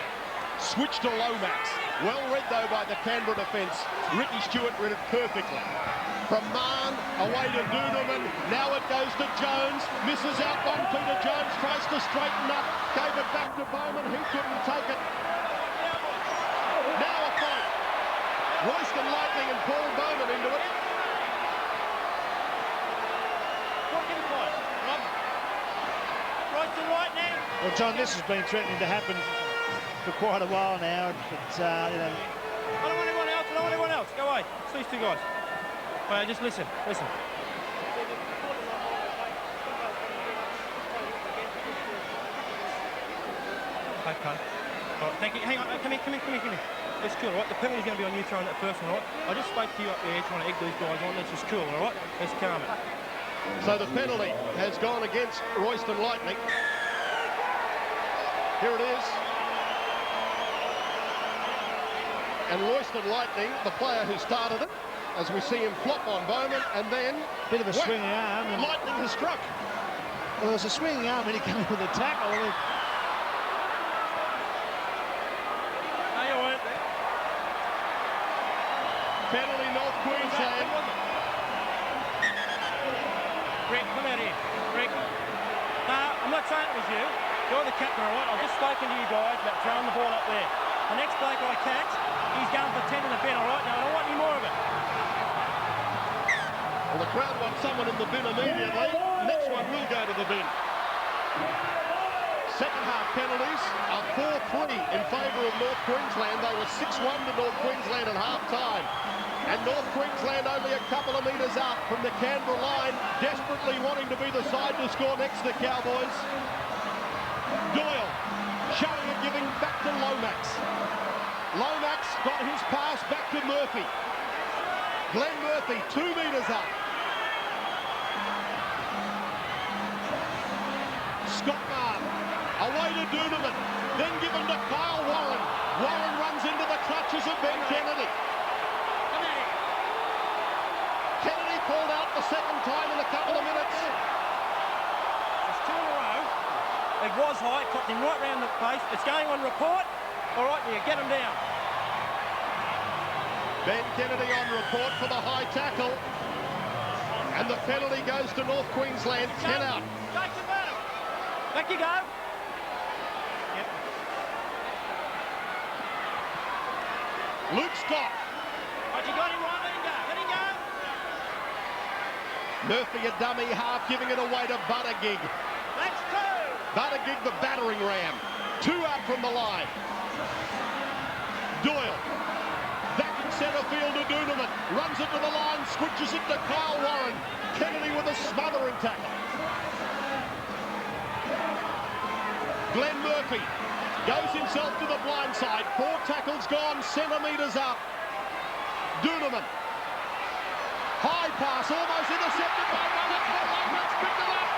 switch to Lomax. Well read, though, by the Canberra defence. Ricky Stewart read it perfectly. From Mahon, away to Duneman. Now it goes to Jones. Misses out on Peter Jones. Tries to straighten up. Gave it back to Bowman. He couldn't take it. Now a fight. Royston Lightning and Paul Bowman into it. What can you find, Rob? Royston Lightning. Well, John, this has been threatening to happen for quite a while now, but you know. I don't want anyone else. I don't want anyone else. Go away. It's these 2 guys. All right, just listen. Listen. Okay. All right, thank you. Hang on. Come here. It's cool, all right? The penalty's going to be on you throwing that first one, all right? I just spoke to you up there trying to egg these guys on. That's just cool, all right? Let's calm it. So the penalty has gone against Royston Lightning. Here it is. And Royston Lightning, the player who started it, as we see him flop on Bowman, and then... Bit of a swinging arm. And lightning has struck. well, there was a swinging arm when he came with a tackle. No, you weren't. Penalty, North Queensland. Rick, come out here. Rick. No, I'm not saying it was you. You're the captain, all right? I've just spoken to you guys about throwing the ball up there. The next bloke I catch, he's going for 10 in the bin, all right? Now, I don't want any more of it. Well, the crowd wants someone in the bin immediately. Next one will go to the bin. Second half penalties are 4-3 in favour of North Queensland. They were 6-1 to North Queensland at half-time. And North Queensland only a couple of metres out from the Canberra line, desperately wanting to be the side to score next to the Cowboys. Doyle showing and giving back to Lomax. Lomax got his pass back to Murphy. Glenn Murphy, 2 metres up. Scott Marr, away to Doonerman, then given to Kyle Warren. Warren runs into the clutches of Ben Kennedy. Kennedy called out the second time in a couple of minutes. It's 2 in a row. It was high, caught him right round the face. It's going on report. All right, you get him down. Ben Kennedy on report for the high tackle. And the penalty goes to North Queensland, 10 out. Jason Burnham. Back you go. Yep. Luke Scott. Right, you got him right, let him go. Let him go. Murphy a dummy half, giving it away to Buttigieg. That's 2. Buttigieg the battering ram. 2 out from the line. Doyle. Back in centre field to Doonerman. Runs it to the line, switches it to Kyle Warren. Kennedy with a smothering tackle. Glenn Murphy goes himself to the blind side. 4 tackles gone, centimetres up. Doonerman. High pass, almost intercepted by Mullins, but Lomax picked it up.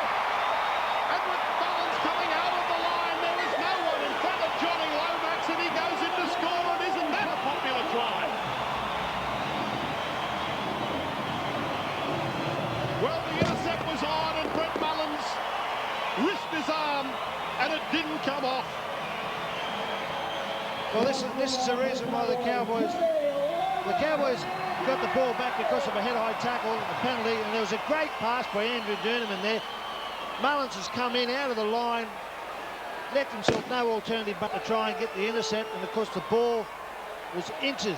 And with Mullins coming out of the line, there is no one in front of Johnny Lomax, and he goes in to score, and isn't that a popular try? Well, the intercept was on, and Brett Mullins risked his arm, and it didn't come off. well, this is the reason why the Cowboys got the ball back because of a head-high tackle, a penalty, and there was a great pass by Andrew Doonerman there. Mullins has come in out of the line, left himself no alternative but to try and get the intercept, and of course the ball was inches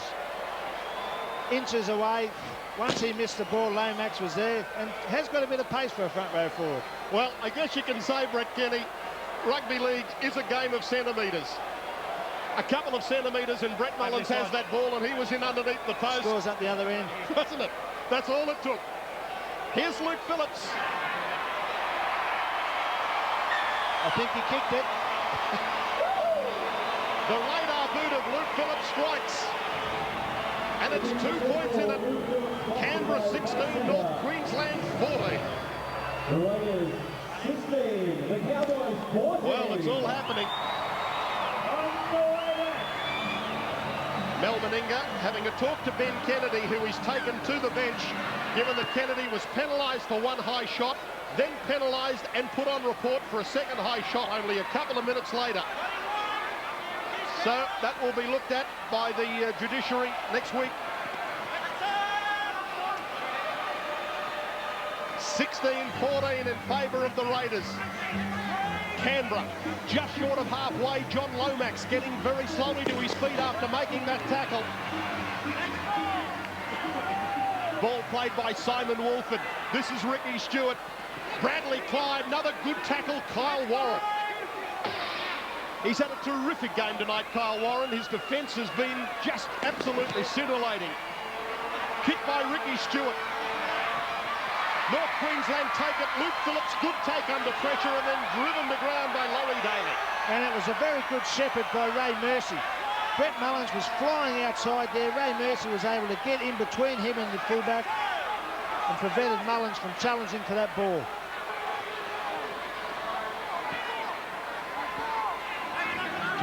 away. Once he missed the ball, Lomax was there and has got a bit of pace for a front row forward. Well, I guess you can say, Brett Kenny, rugby league is a game of centimetres. A couple of centimetres and Brett Mullins has that ball, and he was in underneath the post. Scores up the other end. Wasn't it? That's all it took. Here's Luke Phillips. I think he kicked it. The radar boot of Luke Phillips strikes. And it's 2 points in it. Canberra 16, North Queensland 14. The Raiders 16, the Cowboys 14. Well, it's all happening. Mel Meninga having a talk to Ben Kennedy, who he's taken to the bench, given that Kennedy was penalised for 1 high shot, then penalised and put on report for a second high shot only a couple of minutes later. So that will be looked at by the judiciary next week. 16-14 in favour of the Raiders. Canberra just short of halfway. John Lomax getting very slowly to his feet after making that tackle. Ball played by Simon Wolford. This is Ricky Stewart. Bradley Clyde, another good tackle, Kyle Warren. He's had a terrific game tonight, Kyle Warren. His defence has been just absolutely scintillating. Kick by Ricky Stewart. North Queensland take it. Luke Phillips, good take under pressure, and then driven to ground by Laurie Daly. And it was a very good shepherd by Ray Mercy. Brett Mullins was flying outside there. Ray Mercy was able to get in between him and the fullback and prevented Mullins from challenging for that ball.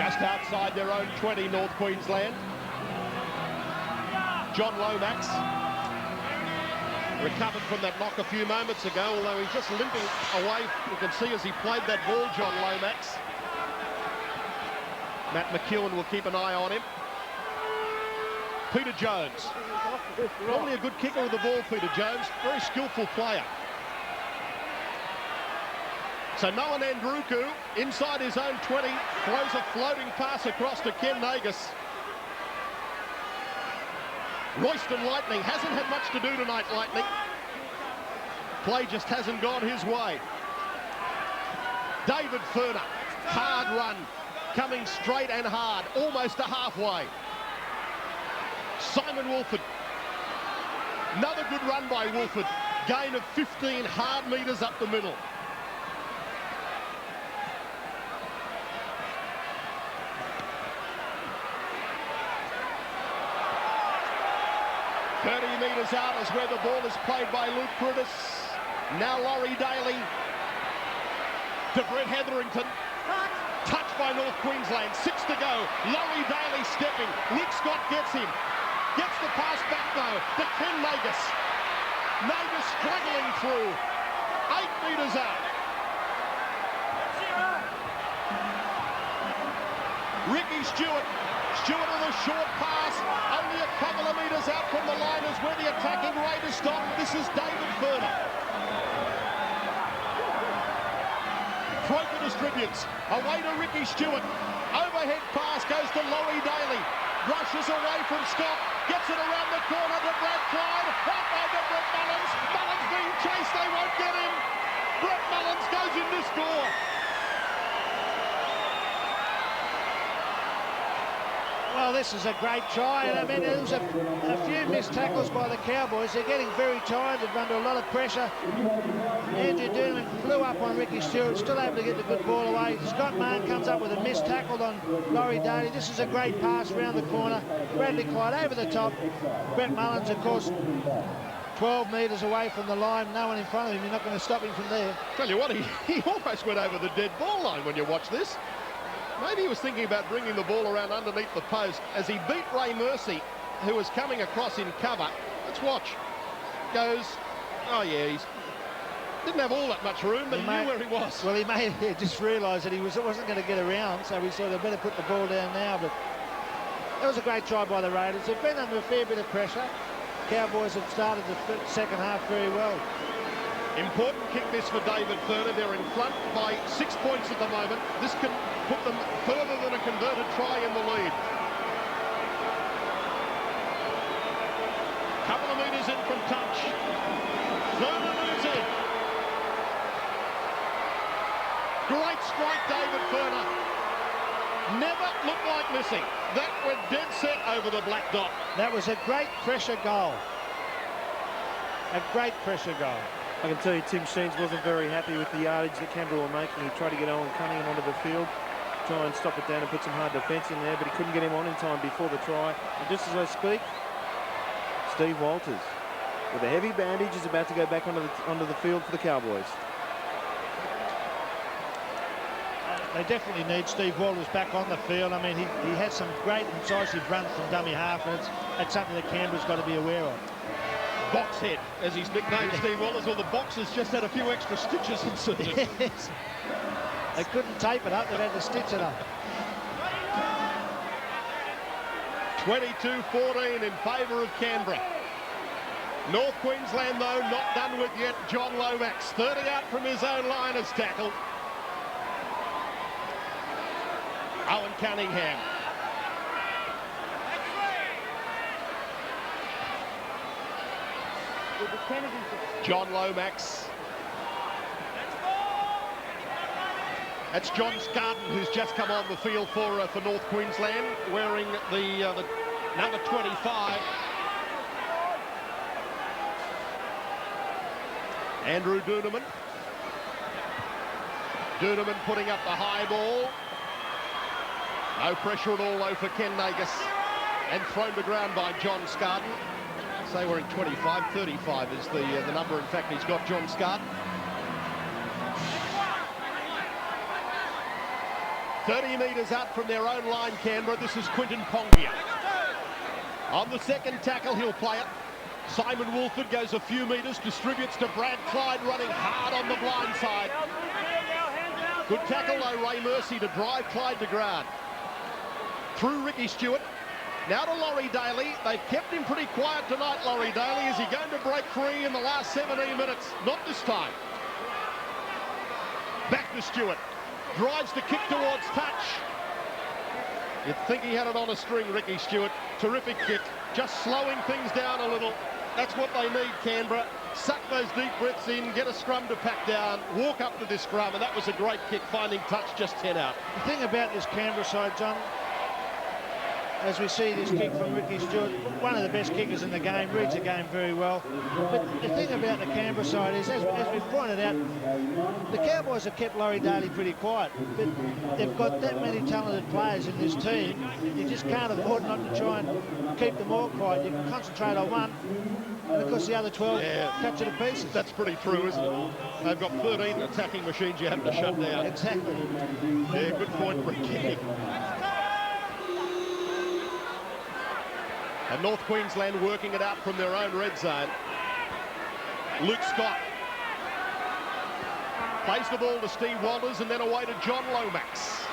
Just outside their own 20, North Queensland. John Lomax Recovered from that knock a few moments ago, although he's just limping away. You can see as he played that ball, John Lomax. Matt McEwen will keep an eye on him. Peter Jones. Normally a good kicker of the ball, Peter Jones. Very skillful player. So Noah Nandruku, inside his own 20, throws a floating pass across to Ken Nagus. Royston Lightning hasn't had much to do tonight, Lightning. Play just hasn't gone his way. David Furner, hard run, coming straight and hard, almost to halfway. Simon Wolford. Another good run by Wolford. Gain of 15 hard metres up the middle. Metres out is where the ball is played by Luke Brutus. Now Laurie Daly to Brett Hetherington. Touched by North Queensland. 6 to go. Laurie Daly stepping. Luke Scott gets him. Gets the pass back though to Ken Nagus. Nagus struggling through. 8 metres out. Ricky Stewart. Stewart with a short pass, only a couple of metres out from the line is where the attacking Raiders stop. This is David Furner. Croker distributes, away to Ricky Stewart. Overhead pass goes to Laurie Daly. Brushes away from Scott, gets it around the corner to Brad Clyde. Out by to Brett Mullins. Mullins being chased, they won't get him. Brett Mullins goes in to score. Well, this is a great try, and I mean, there was a few missed tackles by the Cowboys. They're getting very tired. They've under a lot of pressure. Andrew Doonan flew up on Ricky Stewart, still able to get the good ball away. Scott Mann comes up with a missed tackle on Laurie Daly. This is a great pass round the corner. Bradley Clyde over the top. Brett Mullins, of course, 12 metres away from the line. No one in front of him. You're not going to stop him from there. Tell you what, he almost went over the dead ball line when you watch this. Maybe he was thinking about bringing the ball around underneath the post as he beat Ray Mercy, who was coming across in cover. Let's watch. Goes, oh yeah, he didn't have all that much room, but he knew where he was. Well, he may have just realised that he wasn't going to get around, so we sort of better put the ball down now. But that was a great try by the Raiders. They've been under a fair bit of pressure. Cowboys have started the second half very well. Important kick this for David Furner. They're in front by 6 points at the moment. This can put them further than a converted try in the lead. Couple of metres in from touch. Furner moves in. Great strike, David Furner. Never looked like missing. That went dead set over the black dot. That was a great pressure goal. A great pressure goal. I can tell you Tim Sheens wasn't very happy with the yardage that Canberra were making. He tried to get Owen Cunningham onto the field, try and stop it down and put some hard defence in there, but he couldn't get him on in time before the try. And just as I speak, Steve Walters, with a heavy bandage, is about to go back onto the field for the Cowboys. They definitely need Steve Walters back on the field. I mean, he had some great incisive runs from dummy half, and it's something that Canberra's got to be aware of. Box head, as he's nicknamed, Steve Walters, or the boxers just had a few extra stitches inserted. Yes. They couldn't tape it up, they've had to stitch it up. 22-14 in favour of Canberra. North Queensland, though, not done with yet. John Lomax, 30 out from his own line, has tackled. Owen Cunningham. John Lomax. That's John Scarton, who's just come on the field for North Queensland, wearing the number 25. Andrew Doonerman. Doonerman putting up the high ball. No pressure at all, though, for Ken Nagus. And thrown to ground by John Scarton. Say we're in 25, 35 is the number, in fact, he's got, John Scarton. 30 metres out from their own line, Canberra. This is Quinton Pongia. On the second tackle, he'll play it. Simon Wolford goes a few metres, distributes to Brad Clyde, running hard on the blind side. Good tackle though, Ray Mercy, to drive Clyde de Grade. Through Ricky Stewart. Now to Laurie Daly. They've kept him pretty quiet tonight, Laurie Daly. Is he going to break free in the last 17 minutes? Not this time. Back to Stewart. Drives the kick towards touch. You'd think he had it on a string, Ricky Stewart. Terrific kick. Just slowing things down a little. That's what they need, Canberra. Suck those deep breaths in, get a scrum to pack down, walk up to this scrum, and that was a great kick, finding touch, just 10 out. The thing about this Canberra side, John, as we see this kick from Ricky Stewart, one of the best kickers in the game, reads the game very well. But the thing about the Canberra side is, as we've pointed out, the Cowboys have kept Laurie Daly pretty quiet, but they've got that many talented players in this team, you just can't afford not to try and keep them all quiet. You can concentrate on one, and of course the other 12 capture to pieces. That's pretty true, isn't it? They've got 13 attacking machines you have to shut down. Exactly. Yeah, good point, Ricky. And North Queensland working it out from their own red zone. Luke Scott plays the ball to Steve Walters and then away to John Lomax.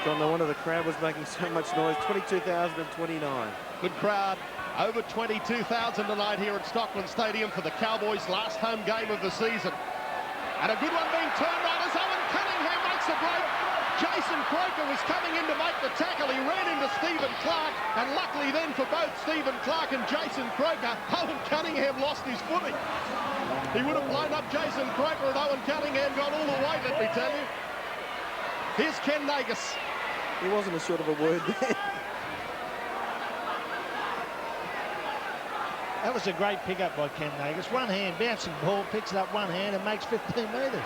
John, no wonder the crowd was making so much noise. 22,029. Good crowd. Over 22,000 tonight here at Stockland Stadium for the Cowboys' last home game of the season. And a good one being turned on as Owen Cunningham makes the break. Jason Croker was coming in to make the tackle. He ran into Stephen Clark, and luckily then for both Stephen Clark and Jason Croker, Owen Cunningham lost his footing. He would have blown up Jason Croker, and Owen Cunningham got all the way, let me tell you. Here's Ken Nagus. He wasn't as short of a word there. That was a great pick-up by Ken Nagus. One hand, bouncing ball, picks it up one hand and makes 15 metres.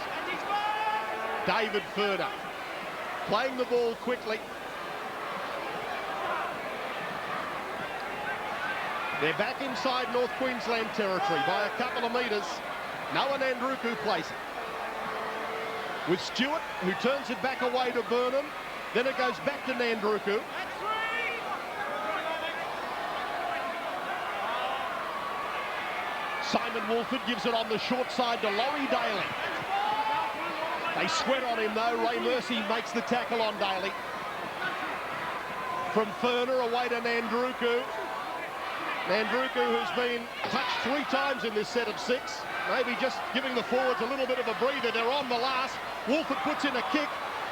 David Furner playing the ball quickly. They're back inside North Queensland territory by a couple of metres. Noah Nandruku plays it. With Stewart, who turns it back away to Burnham. Then it goes back to Nandruku. Simon Wolford gives it on the short side to Laurie Daly. They sweat on him though. Ray Mercy makes the tackle on Daly. From Furner away to Nandruku. Nandruku, who's been touched 3 times in this set of 6. Maybe just giving the forwards a little bit of a breather. They're on the last. Wolford puts in a kick.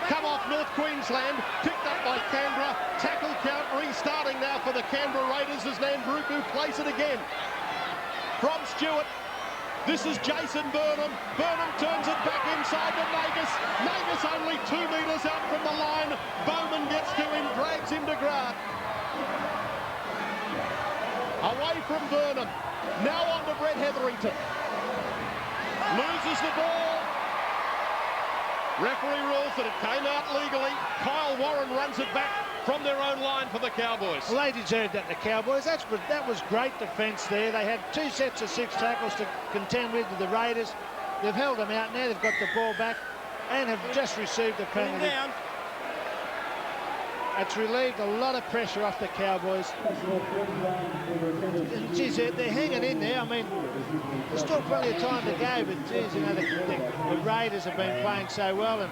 Come off North Queensland. Picked up by Canberra. Tackle count restarting now for the Canberra Raiders as Nandruku plays it again. From Stewart. This is Jason Burnham. Burnham turns it back inside to Nagus. Nagus only 2 metres out from the line. Bowman gets to him, drags him to Grant. Away from Burnham. Now on to Brett Hetherington. Loses the ball. Referee rules that it came out legally. Kyle Warren runs it back from their own line for the Cowboys. Well, they deserved that, the Cowboys. That was great defence there. They had 2 sets of 6 tackles to contend with the Raiders. They've held them out now. They've got the ball back and have just received a penalty. It's relieved a lot of pressure off the Cowboys. And, geez, they're hanging in there. I mean, there's still plenty of time to go, but, geez, you know, the Raiders have been playing so well, and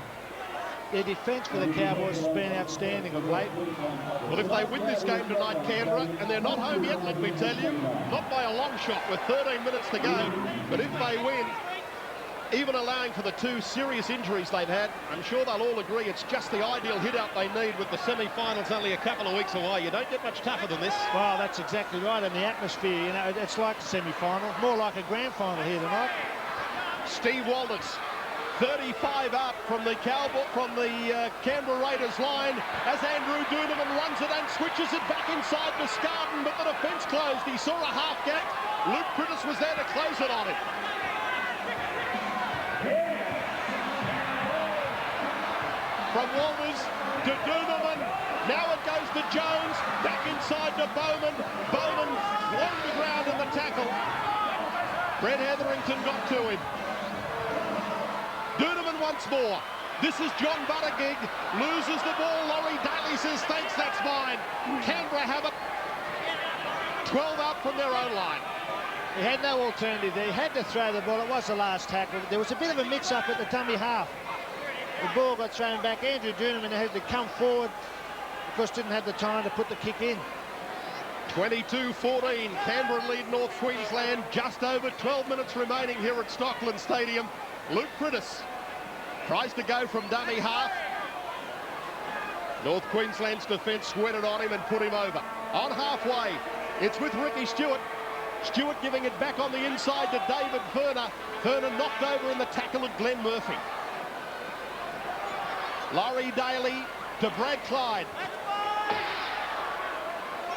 their defence for the Cowboys has been outstanding of late. Well, if they win this game tonight, Canberra, and they're not home yet, let me tell you, not by a long shot with 13 minutes to go, but if they win, even allowing for the 2 serious injuries they've had, I'm sure they'll all agree it's just the ideal hit-out they need with the semi-finals only a couple of weeks away. You don't get much tougher than this. Well, that's exactly right, and the atmosphere, you know, it's like a semi-final, more like a grand final here tonight. Steve Walters, 35 out from the Canberra Raiders line as Andrew Doonerman runs it and switches it back inside to Scarton, but the defence closed. He saw a half gap. Luke Prittis was there to close it on him. From Walters to Doonerman. Now it goes to Jones. Back inside to Bowman. Bowman along the ground in the tackle. Brett Hetherington got to him. Doonerman once more. This is John Buttigieg. Loses the ball. Laurie Daly says, thanks, that's mine. Canberra have it. 12 out from their own line. He had no alternative there. He had to throw the ball. It was the last tackle. There was a bit of a mix-up at the dummy half. The ball got thrown back. Andrew Duneman had to come forward because didn't have the time to put the kick in. 22-14, Canberra lead North Queensland. Just over 12 minutes remaining here at Stockland Stadium. Luke Prittis tries to go from dummy half. North Queensland's defence sweated on him and put him over. On halfway, it's with Ricky Stewart. Stewart giving it back on the inside to David Furner. Furner knocked over in the tackle of Glenn Murphy. Laurie Daly to Brad Clyde.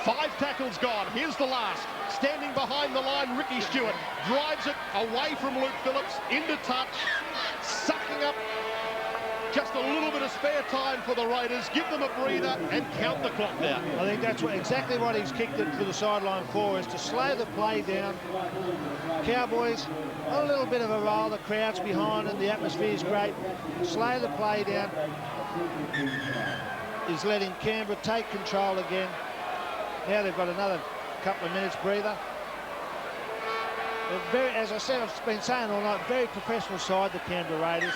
5 tackles gone. Here's the last. Standing behind the line, Ricky Stewart drives it away from Luke Phillips, into touch, sucking up just a little bit of spare time for the Raiders. Give them a breather and count the clock down. I think that's exactly what he's kicked it to the sideline for, is to slow the play down. Cowboys, a little bit of a roll. The crowd's behind and the atmosphere is great. Slow the play down. He's letting Canberra take control again. Now they've got another couple of minutes breather. They're very, as I said, I've been saying all night, very professional side, the Canberra Raiders.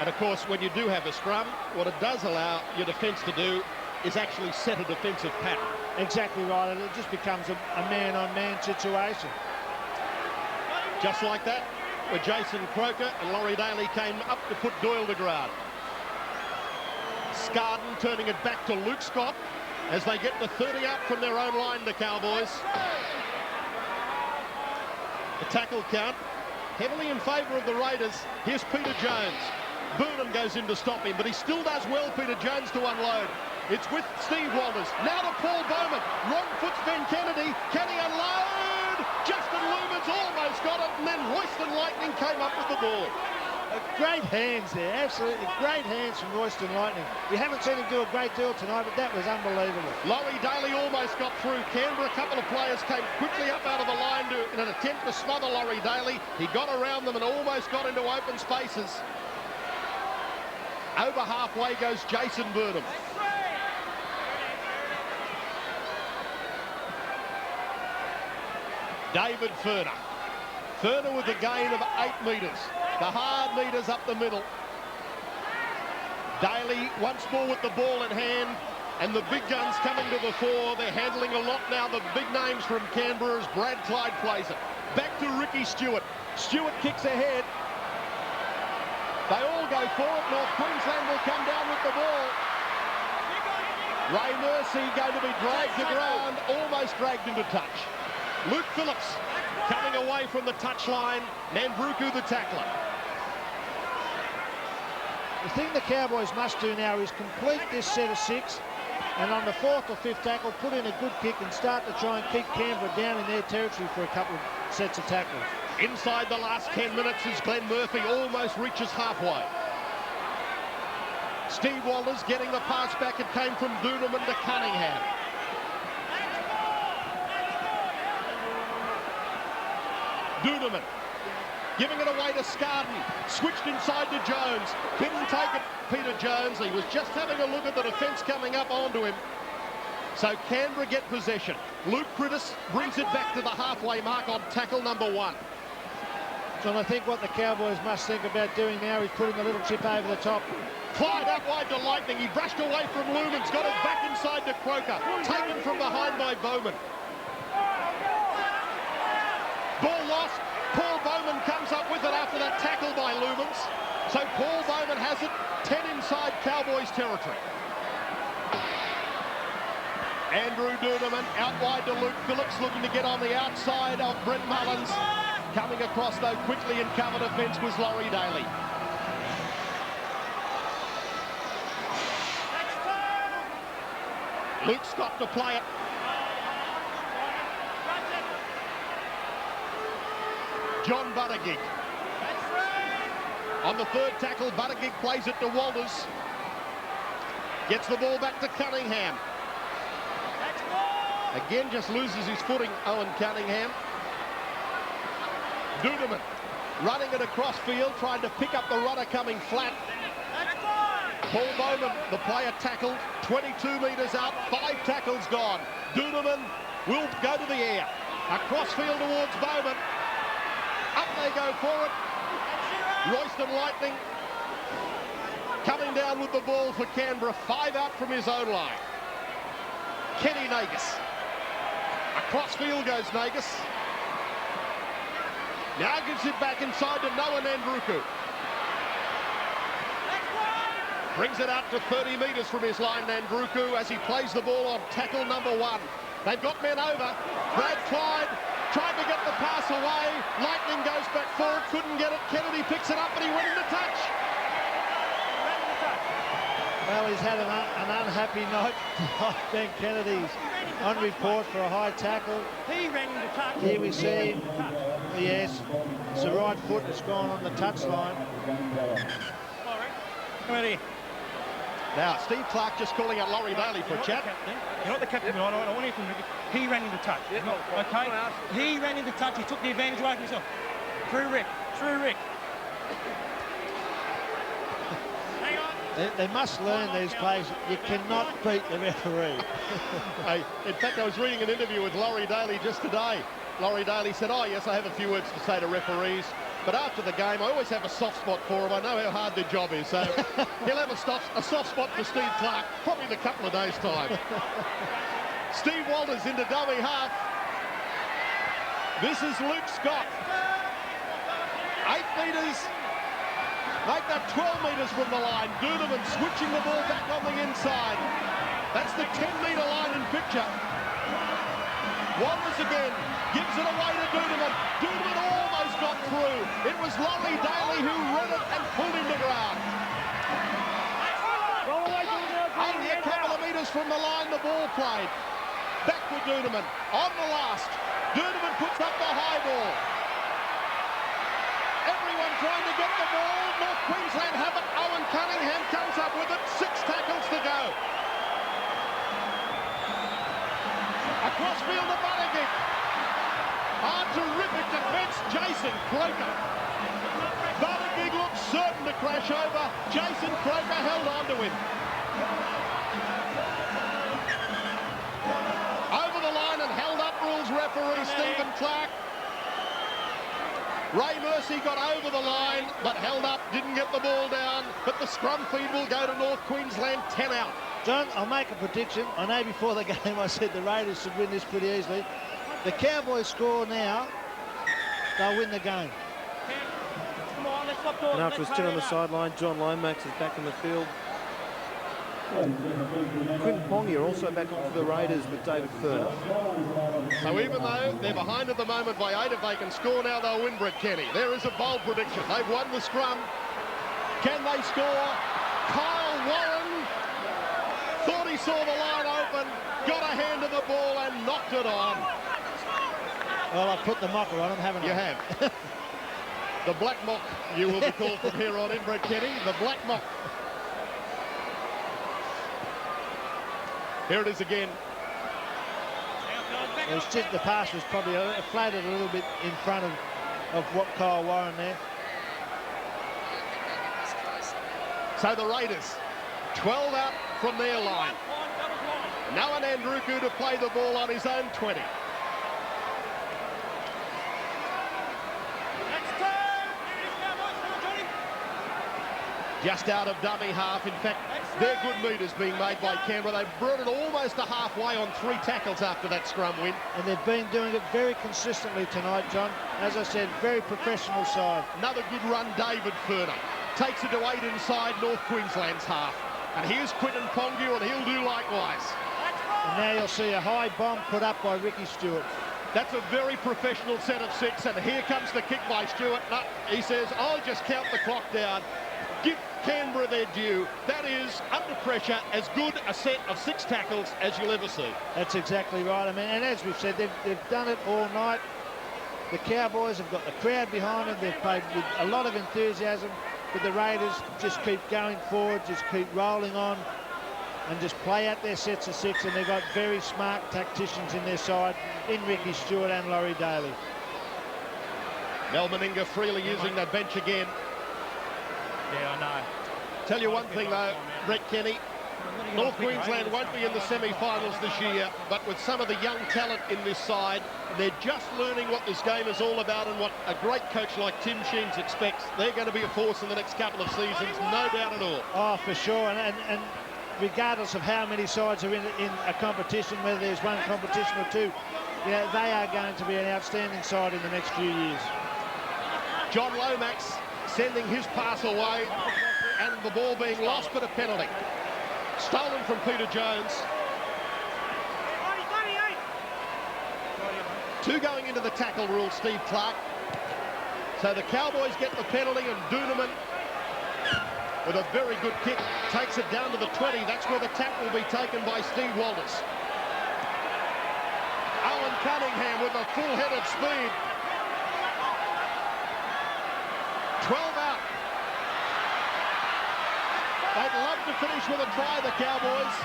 And of course, when you do have a scrum, what it does allow your defence to do is actually set a defensive pattern. Exactly right, and it just becomes a man-on-man situation. Just like that, where Jason Croker and Laurie Daly came up to put Doyle to ground. Scarden turning it back to Luke Scott as they get the 30 out from their own line, the Cowboys. The tackle count heavily in favour of the Raiders. Here's Peter Jones. Burnham goes in to stop him, but he still does well, Peter Jones, to unload. It's with Steve Walters. Now to Paul Bowman. Wrong foot's Ben Kennedy. Can he unload? Justin Lumens almost got it, and then Royston Lightning came up with the ball. Great hands there, absolutely great hands from Royston Lightning. We haven't seen him do a great deal tonight, but that was unbelievable. Laurie Daly almost got through. Canberra, a couple of players came quickly up out of the line in an attempt to smother Laurie Daly. He got around them and almost got into open spaces. Over halfway goes Jason Burnham. David Furner. Furner with a gain of 8 metres. The hard metres up the middle. Daly once more with the ball in hand, and the big guns coming to the fore. They're handling a lot now. The big names from Canberra as Brad Clyde plays it. Back to Ricky Stewart. Stewart kicks ahead. They all go for it. North Queensland will come down with the ball. Ray Mercy going to be dragged to ground, almost dragged into touch. Luke Phillips coming away from the touchline. Nambruku the tackler. The thing the Cowboys must do now is complete this set of 6, and on the 4th or 5th tackle, put in a good kick and start to try and keep Canberra down in their territory for a couple of sets of tackles. Inside the last 10 minutes as Glenn Murphy almost reaches halfway. Steve Walters getting the pass back. It came from Duneman to Cunningham. Duneman giving it away to Scarden. Switched inside to Jones. Couldn't take it, Peter Jones. He was just having a look at the defence coming up onto him. So Canberra get possession. Luke Prittis brings it back to the halfway mark on tackle number 1. John, I think what the Cowboys must think about doing now is putting a little chip over the top. Clyde out wide to Lightning. He brushed away from Lumens. Got it back inside to Croker. Taken from behind by Bowman. Ball lost. Paul Bowman comes up with it after that tackle by Lumens. So Paul Bowman has it. 10 inside Cowboys territory. Andrew Duneman out wide to Luke Phillips, looking to get on the outside of Brent Mullins. Coming across though quickly in cover defence was Laurie Daly. Luke Scott to play it. John Buttigieg. On the 3rd tackle, Buttigieg plays it to Walters. Gets the ball back to Cunningham. Again, just loses his footing, Owen Cunningham. Duneman running it across field, trying to pick up the runner coming flat. Paul Bowman, the player tackled, 22 metres out, 5 tackles gone. Duneman will go to the air. Across field towards Bowman. Up they go for it. Royston Lightning coming down with the ball for Canberra. 5 out from his own line. Kenny Nagus. Across field goes Nagus. Now gives it back inside to Noah Nandruku. Brings it out to 30 metres from his line, Nandruku, as he plays the ball on tackle number 1. They've got men over. Brad Clyde trying to get the pass away. Lightning goes back forward, couldn't get it. Kennedy picks it up, but he went into touch. Well, he's had an unhappy night. Ben Kennedy's on report for a high tackle. He ran into touch. Here we see, yes, it's the right foot that's gone on the touchline. Come here. Now, Steve Clark just calling out Laurie Daly for a chat. You're not the captain tonight. I want to hear from Ricky. He ran into touch. Okay? He ran into touch. He took the advantage away from himself. True Rick. True Rick. Hang on. They must learn, these players, you cannot beat the referee. Hey, in fact, I was reading an interview with Laurie Daly just today. Laurie Daly said, oh, yes, I have a few words to say to referees. But after the game, I always have a soft spot for him. I know how hard their job is. So he'll have a soft spot for Steve Clark, probably in a couple of days' time. Steve Walters into dummy half. This is Luke Scott. 8 metres. Make that 12 metres from the line. Duneman switching the ball back on the inside. That's the 10-metre line in picture. Walters again. Gives it away to Duneman. Duneman almost got through. It was Laurie Daly who read it and pulled him to ground. Only a couple of metres from the line, the ball played. Back with Duneman. On the last. Duneman puts up the high ball. Everyone trying to get the ball. North Queensland have it. Owen Cunningham comes up with it. 6 tackles to go. Across field to Buttigieg. Terrific defence, Jason Croker. Buttigieg looked certain to crash over. Jason Croker held on to him. Over the line and held up, rules referee Stephen Clark. Ray Mercy got over the line, but held up, didn't get the ball down. But the scrum feed will go to North Queensland, 10 out. John, I'll make a prediction. I know before the game I said the Raiders should win this pretty easily. The Cowboys score now, they'll win the game. Come on, let's stop talking. And after his 10 on the sideline, John Lomax is back in the field. Quinton Pongia also back for the Raiders with David Furner. So even though they're behind at the moment by 8, if they can score now, they'll win, Brett Kenny. There is a bold prediction. They've won the scrum. Can they score? Kyle Warren thought he saw the line open, got a hand to the ball and knocked it on. Well, I put the mocker on him, haven't I? You have. The Black Mock, you will be called from here on in, Brett Kenny. The Black Mock. Here it is again. It was just the pass was probably floated a little bit in front of what Kyle Warren there. So the Raiders, 12 out from their line. Noah Nandruku to play the ball on his own 20. Just out of dummy half. In fact, they're good meters being made by Canberra. They've brought it almost to halfway on 3 tackles after that scrum win. And they've been doing it very consistently tonight, John. As I said, very professional side. Another good run, David Furner. Takes it to 8 inside North Queensland's half. And here's Quinton Pongia, and he'll do likewise. And now you'll see a high bomb put up by Ricky Stewart. That's a very professional set of 6, and here comes the kick by Stewart. No, he says, I'll just count the clock down. Give Canberra their due. That is, under pressure, as good a set of 6 tackles as you'll ever see. That's exactly right. I mean, and as we've said, they've done it all night. The Cowboys have got the crowd behind them. They've played with a lot of enthusiasm. But the Raiders just keep going forward, just keep rolling on and just play out their sets of 6. And they've got very smart tacticians in their side in Ricky Stewart and Laurie Daly. Mel Meninga freely using that bench again. Yeah, I know. Tell you one thing though, Brett Kenny, North Queensland won't be in the semi-finals this year, but with some of the young talent in this side, they're just learning what this game is all about and what a great coach like Tim Sheens expects. They're going to be a force in the next couple of seasons, no doubt at all. Oh, for sure, and regardless of how many sides are in a competition, whether there's one competition or two, you know, they are going to be an outstanding side in the next few years. John Lomax sending his pass away and the ball being lost, but a penalty. Stolen from Peter Jones. Two going into the tackle rule, Steve Clark. So the Cowboys get the penalty, and Doonerman, with a very good kick, takes it down to the 20. That's where the tap will be taken by Steve Walters. Owen Cunningham with a full head of speed. 12 out. They'd love to finish with a try, the Cowboys.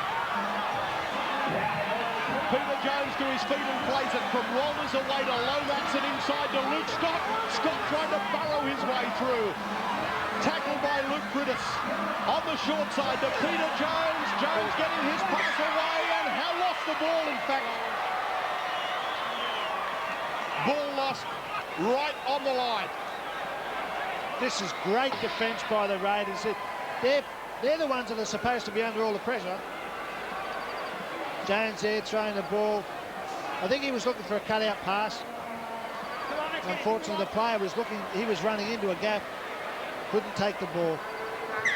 Peter Jones to his feet and plays it from Walters away to Lomax and inside to Luke Scott. Scott trying to burrow his way through. Tackled by Luke Critis. On the short side to Peter Jones. Jones getting his pass away and lost the ball, in fact. Ball lost right on the line. This is great defence by the Raiders. They're the ones that are supposed to be under all the pressure. Jones there throwing the ball. I think he was looking for a cut-out pass. Unfortunately, the player was looking, he was running into a gap, couldn't take the ball.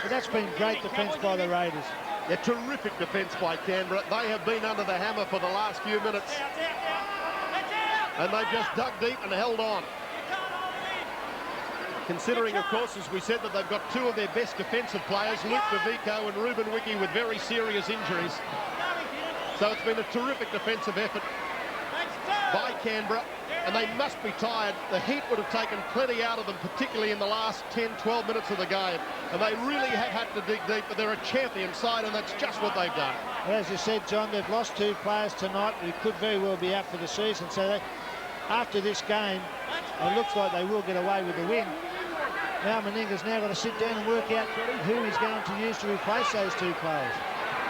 But that's been great defence by the Raiders. A terrific defence by Canberra. They have been under the hammer for the last few minutes. And they've just dug deep and held on. Considering, of course, as we said, that they've got two of their best defensive players, Luke DeVico and Ruben Wiki, with very serious injuries. So it's been a terrific defensive effort by Canberra, and they must be tired. The heat would have taken plenty out of them, particularly in the last 10, 12 minutes of the game. And they really have had to dig deep, but they're a champion side, and that's just what they've done. Well, as you said, John, they've lost two players tonight who could very well be out for the season. So after this game, it looks like they will get away with the win. Now Meninga's now got to sit down and work out who he's going to use to replace those two players.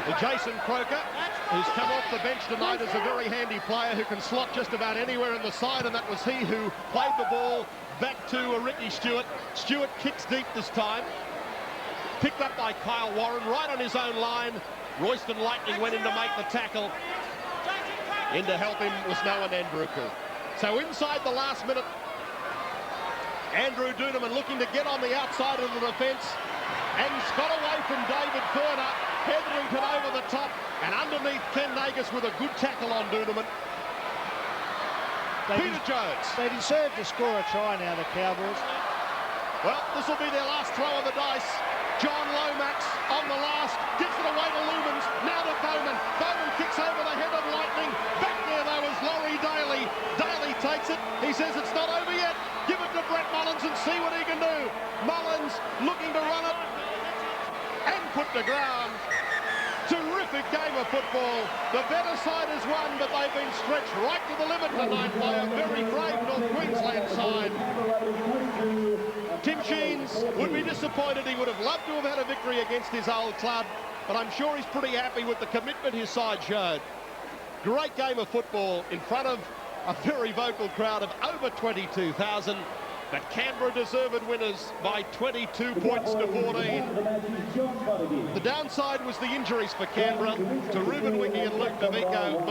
Well, Jason Croker, who's come off the bench tonight, is a very handy player who can slot just about anywhere in the side, and that was he who played the ball back to Ricky Stewart. Stewart kicks deep this time. Picked up by Kyle Warren, right on his own line. Royston Lightning went in to make the tackle. In to help him was Noah Nandruku. So inside the last minute, Andrew Doonerman looking to get on the outside of the defence, and he's got away from David Furner. Hetherington over the top, and underneath Ken Nagus with a good tackle on Doonerman. Peter Jones. They deserve to score a try now, the Cowboys. Well, this will be their last throw of the dice. John Lomax on the last, gives it away to Lumens, now to Bowman. Bowman kicks over the head of Lightning. Back there though is Laurie Daly. Daly takes it, he says it's not over yet. Give it to Brett Mullins and see what he can do. Mullins looking to run it and put to ground. Terrific game of football. The better side has won, but they've been stretched right to the limit tonight by a very brave North Queensland side. Tim Sheens would be disappointed. He would have loved to have had a victory against his old club, but I'm sure he's pretty happy with the commitment his side showed. Great game of football in front of a very vocal crowd of over 22,000. But Canberra deserved winners by 22 points to 14. The downside was the injuries for Canberra to Ruben Wiki and Luke DeVico.